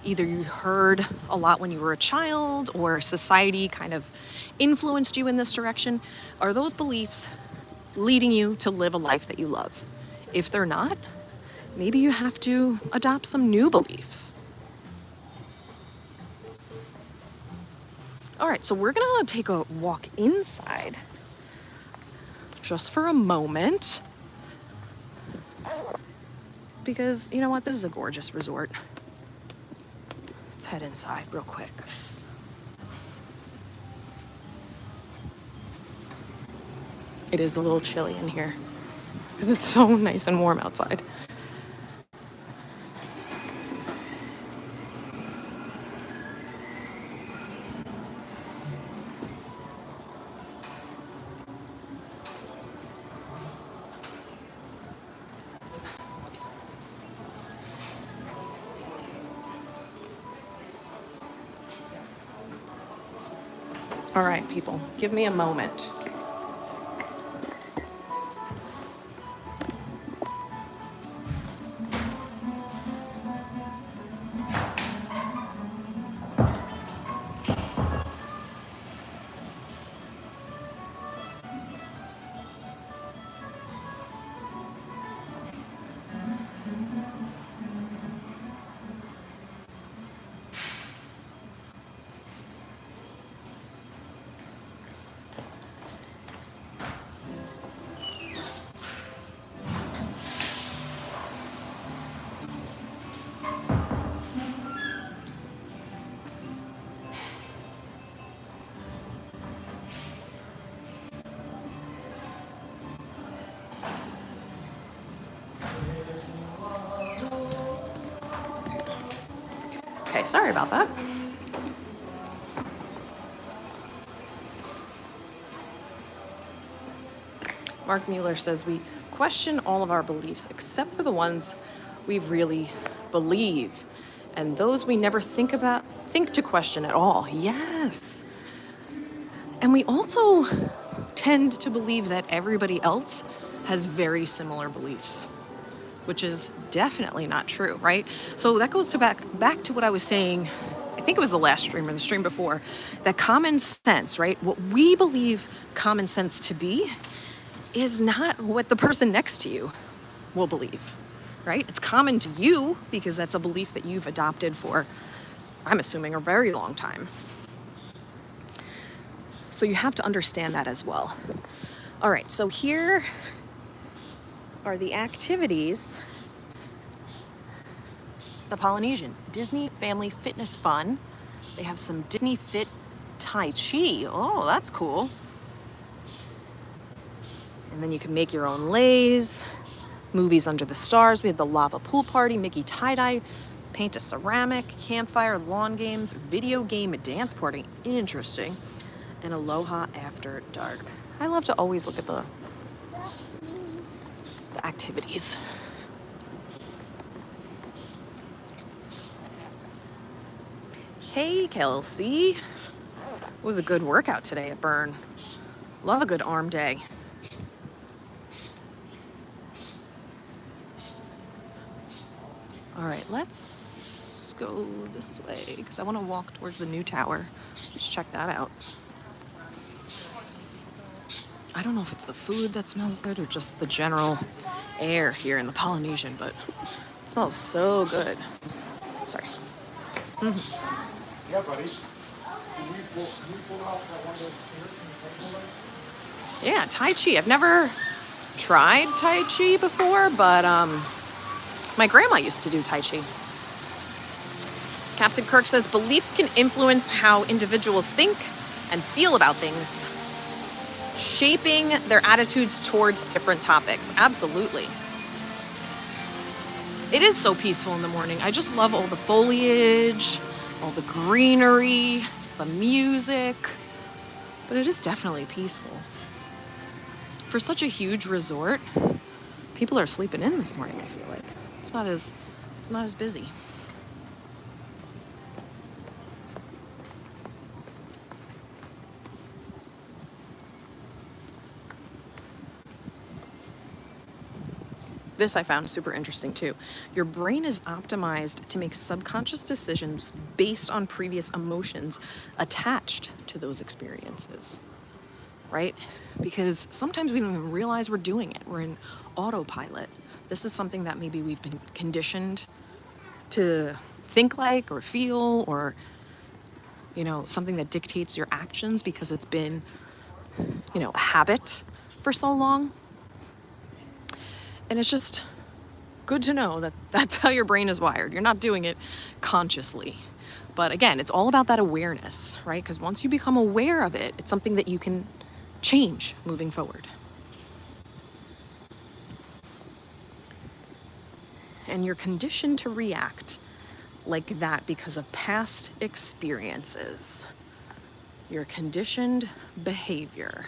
either you heard a lot when you were a child or society kind of influenced you in this direction. Are those beliefs leading you to live a life that you love? If they're not, maybe you have to adopt some new beliefs. All right, so we're gonna take a walk inside just for a moment because you know what? This is a gorgeous resort. Let's head inside real quick. It is a little chilly in here because it's so nice and warm outside. All right, people, give me a moment. Okay, sorry about that. Mark Mueller says we question all of our beliefs except for the ones we really believe, and those we never think to question at all. Yes. And we also tend to believe that everybody else has very similar beliefs, which is definitely not true, right? So that goes to back to what I was saying, I think it was the last stream or the stream before, that common sense, right? What we believe common sense to be is not what the person next to you will believe, right? It's common to you because that's a belief that you've adopted for, I'm assuming, a very long time. So you have to understand that as well. All right, so here are the activities. The Polynesian Disney Family Fitness Fun. They have some Disney Fit Tai Chi. Oh, that's cool. And then you can make your own leis. Movies under the stars. We have the lava pool party, Mickey tie-dye, paint a ceramic, campfire, lawn games, video game, dance party. Interesting. And Aloha After Dark. I love to always look at the activities. Hey, Kelsey. It was a good workout today at Burn. Love a good arm day. All right, let's go this way because I want to walk towards the new tower. Let's check that out. I don't know if it's the food that smells good or just the general air here in the Polynesian, but it smells so good. Sorry. Yeah, buddy. Yeah, Tai Chi. I've never tried Tai Chi before, but my grandma used to do Tai Chi. Captain Kirk says beliefs can influence how individuals think and feel about things, shaping their attitudes towards different topics. Absolutely. It is so peaceful in the morning. I just love all the foliage, all the greenery, the music, but it is definitely peaceful. For such a huge resort, people are sleeping in this morning, I feel like. It's not as busy. This I found super interesting too. Your brain is optimized to make subconscious decisions based on previous emotions attached to those experiences, right? Because sometimes we don't even realize we're doing it. We're in autopilot. This is something that maybe we've been conditioned to think like or feel, or, you know, something that dictates your actions because it's been, you know, a habit for so long. And it's just good to know that that's how your brain is wired. You're not doing it consciously. But again, it's all about that awareness, right? Because once you become aware of it, it's something that you can change moving forward. And you're conditioned to react like that because of past experiences. Your conditioned behavior.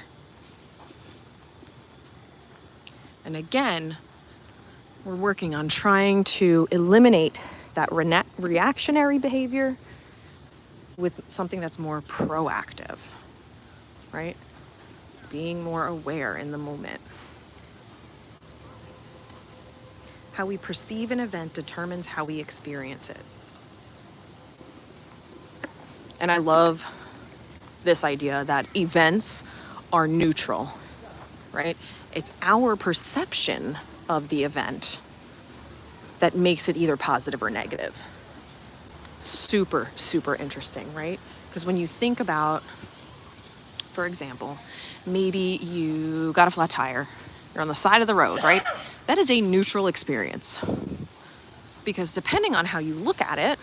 And again, we're working on trying to eliminate that reactionary behavior with something that's more proactive, right? Being more aware in the moment. How we perceive an event determines how we experience it. And I love this idea that events are neutral, right? It's our perception of the event that makes it either positive or negative. Super, super interesting, right? Because when you think about, for example, maybe you got a flat tire, you're on the side of the road, right? That is a neutral experience. Because depending on how you look at it,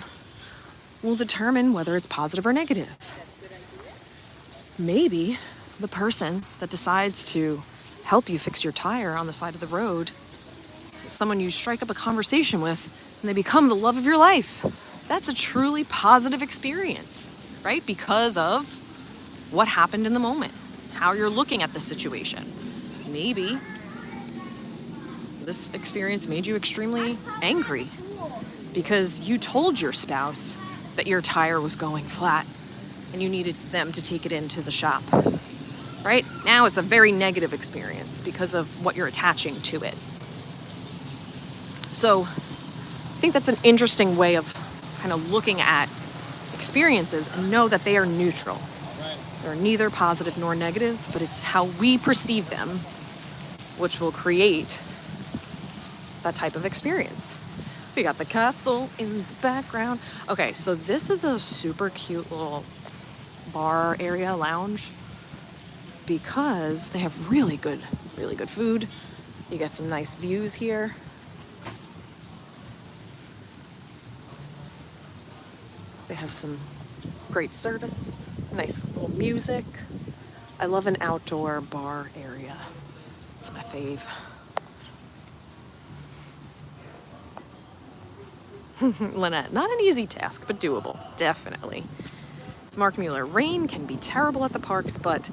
will determine whether it's positive or negative. Maybe the person that decides to help you fix your tire on the side of the road is someone you strike up a conversation with and they become the love of your life. That's a truly positive experience, right? Because of what happened in the moment, how you're looking at the situation. Maybe this experience made you extremely angry because you told your spouse that your tire was going flat and you needed them to take it into the shop. Right? Now it's a very negative experience because of what you're attaching to it. So I think that's an interesting way of kind of looking at experiences and know that they are neutral. They're neither positive nor negative, but it's how we perceive them, which will create that type of experience. We got the castle in the background. Okay, so this is a super cute little bar area, lounge, because they have really good food. You get some nice views here. They have some great service, nice little music. I love an outdoor bar area. It's my fave. Lynette, not an easy task, but doable, definitely. Mark Mueller, rain can be terrible at the parks, but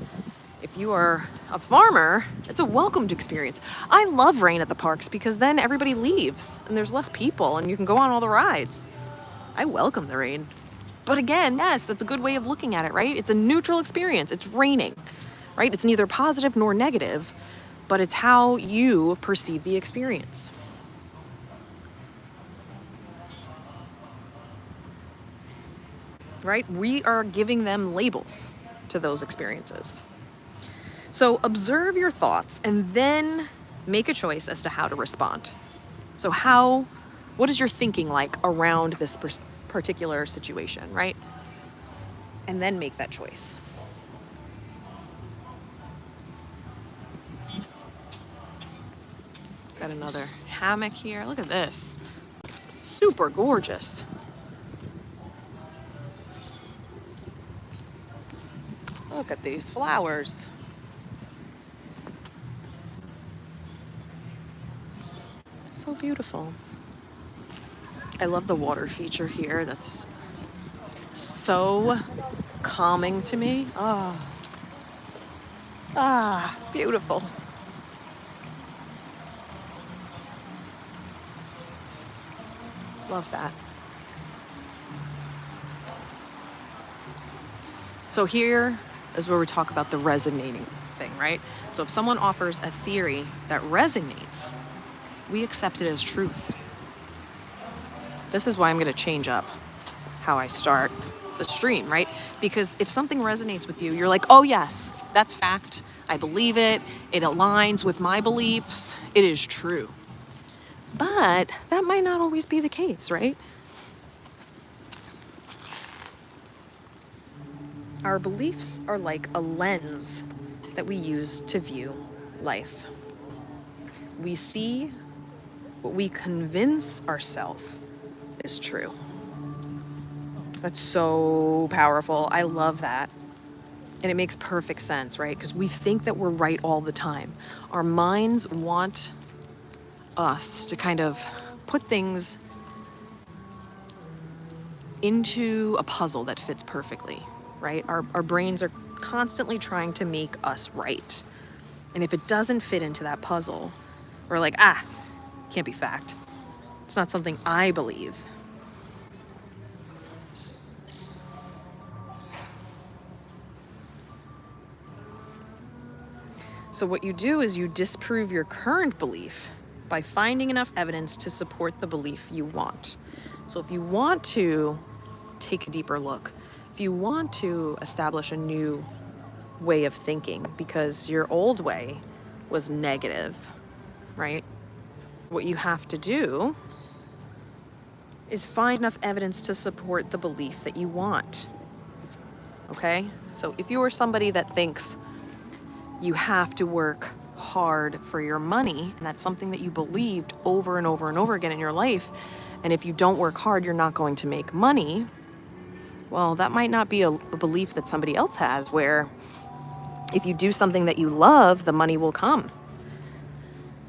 if you are a farmer, it's a welcomed experience. I love rain at the parks because then everybody leaves and there's less people and you can go on all the rides. I welcome the rain. But again, yes, that's a good way of looking at it, right? It's a neutral experience. It's raining, right? It's neither positive nor negative, but it's how you perceive the experience. Right? We are giving them labels to those experiences. So observe your thoughts and then make a choice as to how to respond. So what is your thinking like around this particular situation, right? and then make that choice. Got another hammock here. Look at this. Super gorgeous. Look at these flowers. So beautiful. I love the water feature here. That's so calming to me. Beautiful. Love that. So here is where we talk about the resonating thing, right? So if someone offers a theory that resonates, we accept it as truth. This is why I'm going to change up how I start the stream, right? Because if something resonates with you, you're like, oh yes, that's fact. I believe it. It aligns with my beliefs. It is true. But that might not always be the case, right? Our beliefs are like a lens that we use to view life. We see what we convince ourselves is true. That's so powerful. I love that. And it makes perfect sense, right? Because we think that we're right all the time. Our minds want us to kind of put things into a puzzle that fits perfectly, right? Our brains are constantly trying to make us right. And if it doesn't fit into that puzzle, we're like, can't be fact. It's not something I believe. So what you do is you disprove your current belief by finding enough evidence to support the belief you want. So if you want to take a deeper look, if you want to establish a new way of thinking because your old way was negative, right? What you have to do is find enough evidence to support the belief that you want. Okay? So if you are somebody that thinks you have to work hard for your money, and that's something that you believed over and over and over again in your life, and if you don't work hard, you're not going to make money, well, that might not be a belief that somebody else has, where if you do something that you love, the money will come.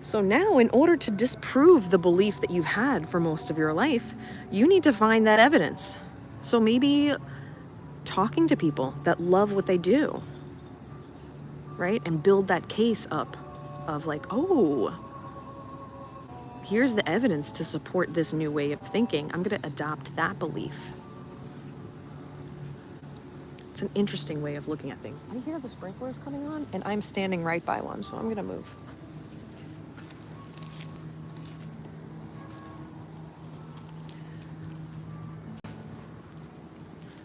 So now, in order to disprove the belief that you've had for most of your life, you need to find that evidence. So maybe talking to people that love what they do, right? And build that case up of like, oh, here's the evidence to support this new way of thinking. I'm going to adopt that belief. It's an interesting way of looking at things. I hear the sprinklers coming on, and I'm standing right by one, so I'm going to move.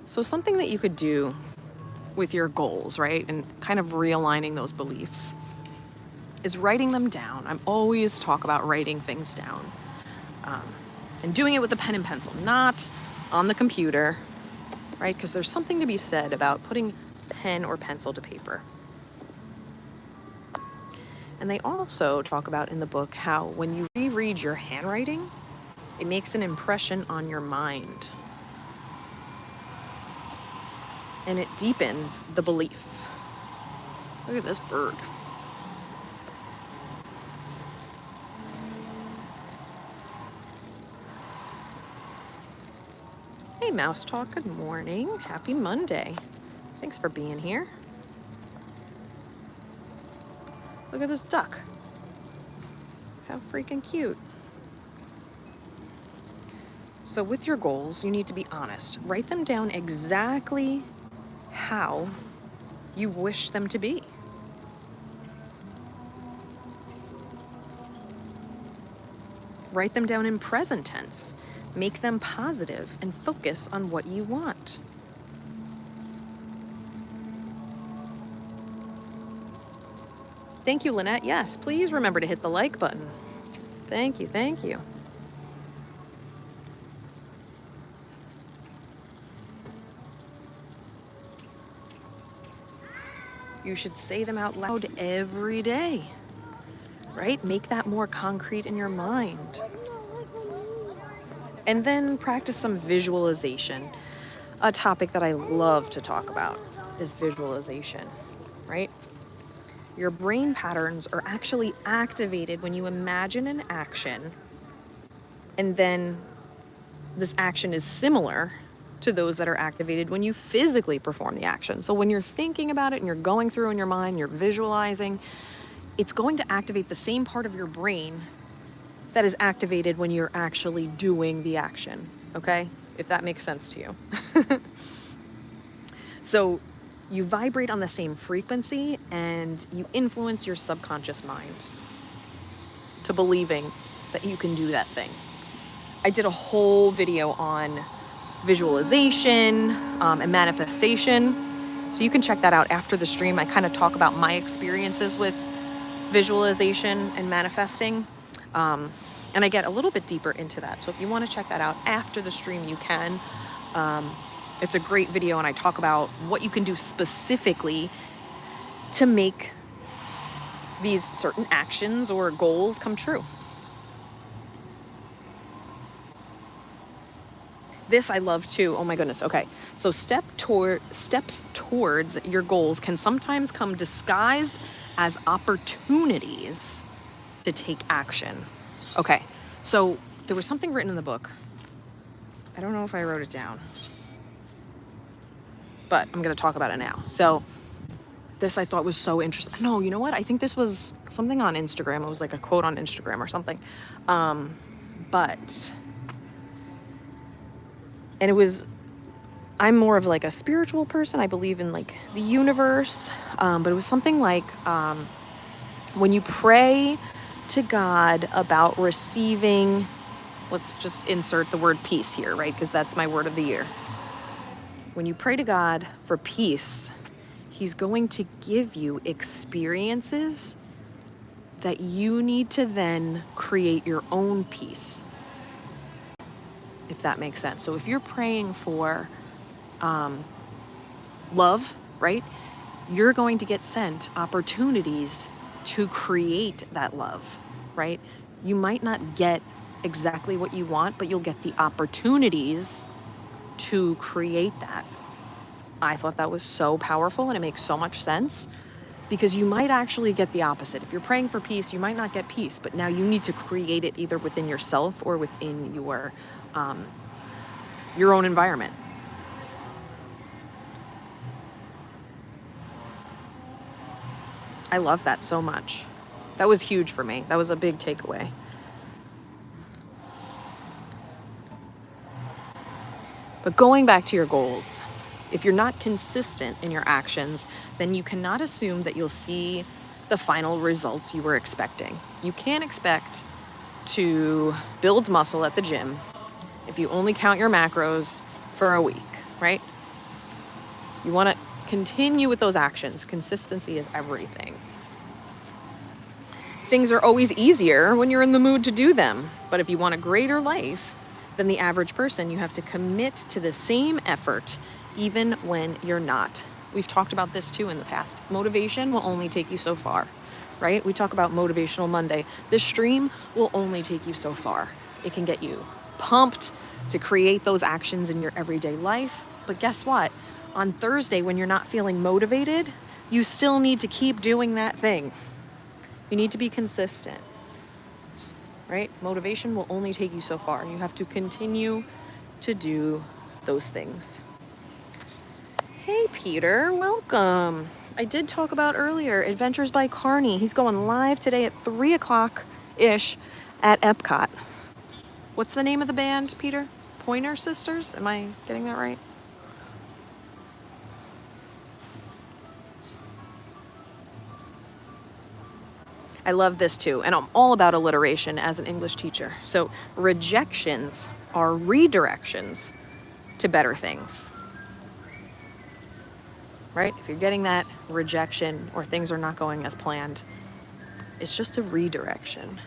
So something that you could do with your goals, right, and kind of realigning those beliefs is writing them down. I always talk about writing things down and doing it with a pen and pencil, not on the computer, right? Because there's something to be said about putting pen or pencil to paper. And they also talk about in the book how when you reread your handwriting, it makes an impression on your mind. And it deepens the belief. Look at this bird. Hey, Mouse Talk, good morning. Happy Monday. Thanks for being here. Look at this duck. How freaking cute. So with your goals, you need to be honest. Write them down exactly how you wish them to be. Write them down in present tense. Make them positive and focus on what you want. Thank you, Lynette. Yes, please remember to hit the like button. Thank you, thank you. You should say them out loud every day, right? Make that more concrete in your mind. And then practice some visualization. A topic that I love to talk about is visualization, right? Your brain patterns are actually activated when you imagine an action, and then this action is similar to those that are activated when you physically perform the action. So when you're thinking about it and you're going through in your mind, you're visualizing, it's going to activate the same part of your brain that is activated when you're actually doing the action, okay? If that makes sense to you. So you vibrate on the same frequency and you influence your subconscious mind to believing that you can do that thing. I did a whole video on visualization and manifestation. So you can check that out after the stream. I kind of talk about my experiences with visualization and manifesting. And I get a little bit deeper into that. So if you want to check that out after the stream, you can. It's a great video, and I talk about what you can do specifically to make these certain actions or goals come true. This I love too. Oh my goodness. Okay. So steps towards your goals can sometimes come disguised as opportunities to take action. Okay. So there was something written in the book. I don't know if I wrote it down, but I'm going to talk about it now. So this I thought was so interesting. No, you know what? I think this was something on Instagram. It was like a quote on Instagram or something. And it was, I'm more of like a spiritual person. I believe in like the universe. But it was something like, when you pray to God about receiving, let's just insert the word peace here, right? Because that's my word of the year. When you pray to God for peace, He's going to give you experiences that you need to then create your own peace, if that makes sense. So if you're praying for love, right, you're going to get sent opportunities to create that love, right? You might not get exactly what you want, but you'll get the opportunities to create that. I thought that was so powerful, and it makes so much sense, because you might actually get the opposite. If you're praying for peace, you might not get peace, but now you need to create it either within yourself or within your own environment. I love that so much. That was huge for me. That was a big takeaway. But going back to your goals, if you're not consistent in your actions, then you cannot assume that you'll see the final results you were expecting. You can't expect to build muscle at the gym if you only count your macros for a week, right? You want to continue with those actions. Consistency is everything. Things are always easier when you're in the mood to do them. But if you want a greater life than the average person, you have to commit to the same effort even when you're not. We've talked about this too in the past. Motivation will only take you so far, right? We talk about Motivational Monday. This stream will only take you so far. It can get you pumped to create those actions in your everyday life. But guess what? On Thursday, when you're not feeling motivated, you still need to keep doing that thing. You need to be consistent, right? Motivation will only take you so far. You have to continue to do those things. Hey, Peter, welcome. I did talk about earlier, Adventures by Carney. He's going live today at 3 o'clock-ish at Epcot. What's the name of the band, Peter? Pointer Sisters? Am I getting that right? I love this too, and I'm all about alliteration as an English teacher. So rejections are redirections to better things, right? If you're getting that rejection or things are not going as planned, it's just a redirection.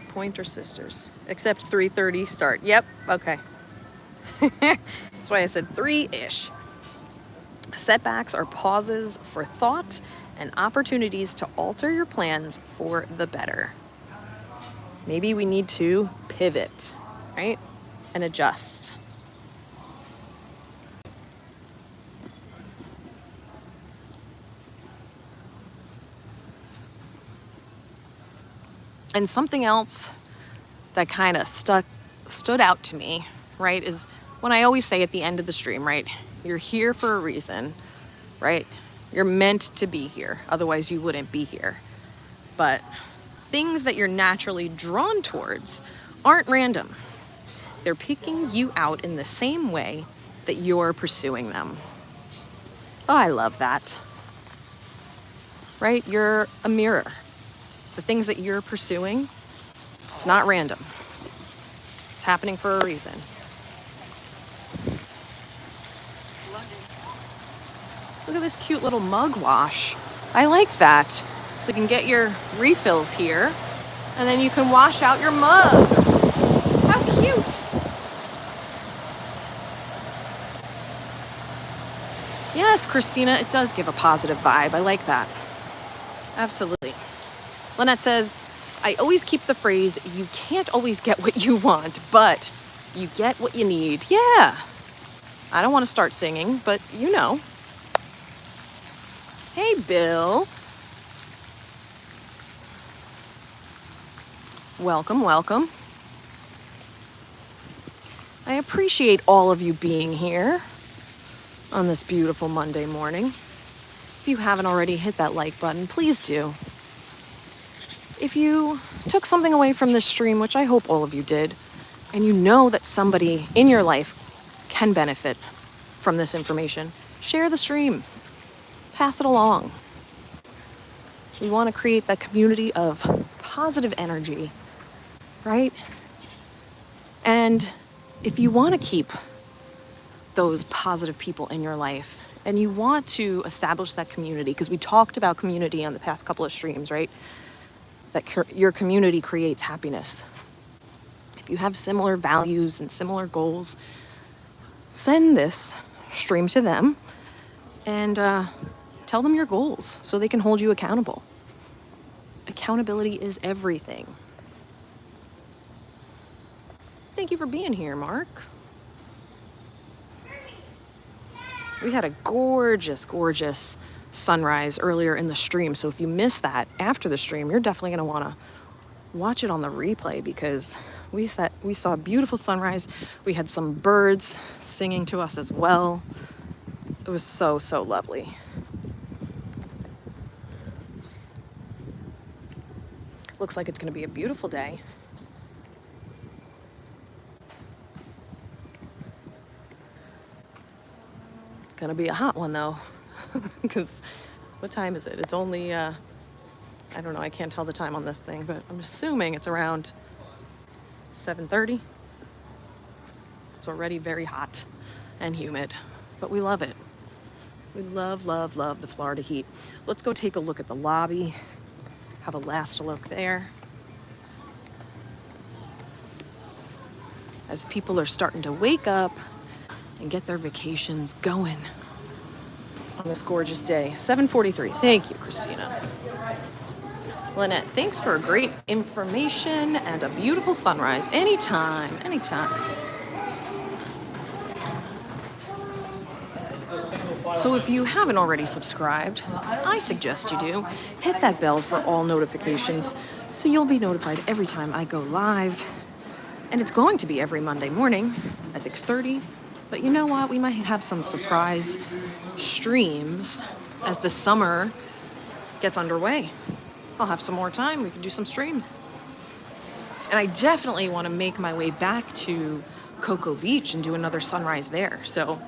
Pointer Sisters, except 3:30 start. Yep, okay. That's why I said 3-ish. Setbacks are pauses for thought and opportunities to alter your plans for the better. Maybe we need to pivot, right? And adjust. And something else that kind of stood out to me, right, is when I always say at the end of the stream, right, you're here for a reason, right? You're meant to be here. Otherwise, you wouldn't be here. But things that you're naturally drawn towards aren't random. They're picking you out in the same way that you're pursuing them. Oh, I love that. Right? You're a mirror. The things that you're pursuing, it's not random. It's happening for a reason. Look at this cute little mug wash. I like that. So you can get your refills here, and then you can wash out your mug. How cute. Yes, Christina, it does give a positive vibe. I like that. Absolutely. Lynette says, I always keep the phrase, you can't always get what you want, but you get what you need. Yeah. I don't want to start singing, but you know. Hey, Bill. Welcome, welcome. I appreciate all of you being here on this beautiful Monday morning. If you haven't already hit that like button, please do. If you took something away from this stream, which I hope all of you did, and you know that somebody in your life can benefit from this information, share the stream. Pass it along. We want to create that community of positive energy, right? And if you want to keep those positive people in your life and you want to establish that community, because we talked about community on the past couple of streams, right? That your community creates happiness. If you have similar values and similar goals, send this stream to them and tell them your goals so they can hold you accountable. Accountability is everything. Thank you for being here, Mark. We had a gorgeous, gorgeous sunrise earlier in the stream. So if you missed that after the stream, you're definitely going to want to watch it on the replay because we saw a beautiful sunrise. We had some birds singing to us as well. It was so, so lovely. Looks like it's going to be a beautiful day. It's going to be a hot one though, because what time is it? It's only, I don't know, I can't tell the time on this thing, but I'm assuming it's around 7:30. It's already very hot and humid, but we love it. We love, love, love the Florida heat. Let's go take a look at the lobby. Have a last look there. As people are starting to wake up and get their vacations going on this gorgeous day. 7:43. Thank you, Christina. Lynette, thanks for great information and a beautiful sunrise. Anytime, anytime. So if you haven't already subscribed, I suggest you do. Hit that bell for all notifications so you'll be notified every time I go live. And it's going to be every Monday morning at 6:30. But you know what? We might have some surprise streams as the summer gets underway. I'll have some more time. We can do some streams. And I definitely want to make my way back to Cocoa Beach and do another sunrise there. So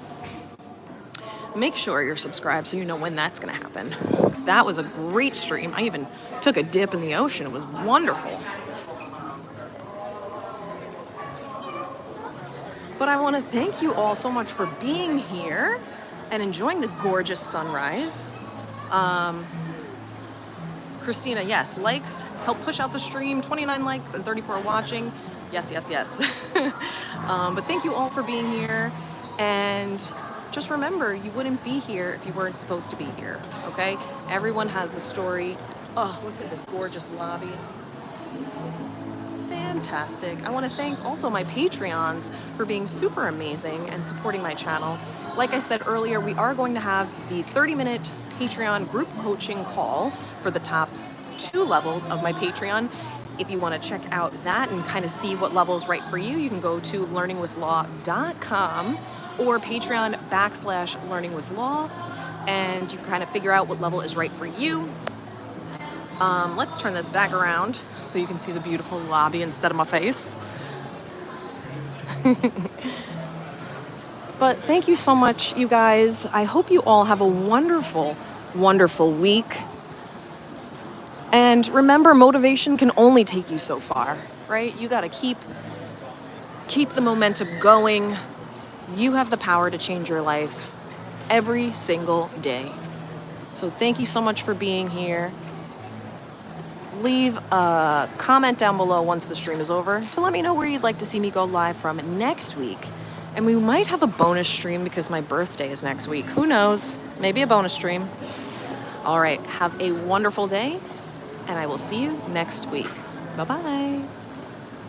make sure you're subscribed so you know when that's going to happen. Because that was a great stream. I even took a dip in the ocean. It was wonderful. But I want to thank you all so much for being here and enjoying the gorgeous sunrise. Christina, yes, likes help push out the stream. 29 likes and 34 watching. Yes, yes, yes. But thank you all for being here. And just remember, you wouldn't be here if you weren't supposed to be here, okay? Everyone has a story. Oh, look at this gorgeous lobby. Fantastic. I want to thank also my Patreons for being super amazing and supporting my channel. Like I said earlier, we are going to have the 30-minute Patreon group coaching call for the top 2 levels of my Patreon. If you want to check out that and kind of see what level is right for you, you can go to learningwithlaw.com or Patreon.com/learningwithlaw, and you can kind of figure out what level is right for you. Let's turn this back around so you can see the beautiful lobby instead of my face. But thank you so much, you guys. I hope you all have a wonderful, wonderful week. And remember, motivation can only take you so far, right? You got to keep the momentum going. You have the power to change your life every single day. So thank you so much for being here. Leave a comment down below once the stream is over to let me know where you'd like to see me go live from next week. And we might have a bonus stream because my birthday is next week. Who knows? Maybe a bonus stream. All right. Have a wonderful day, and I will see you next week. Bye-bye.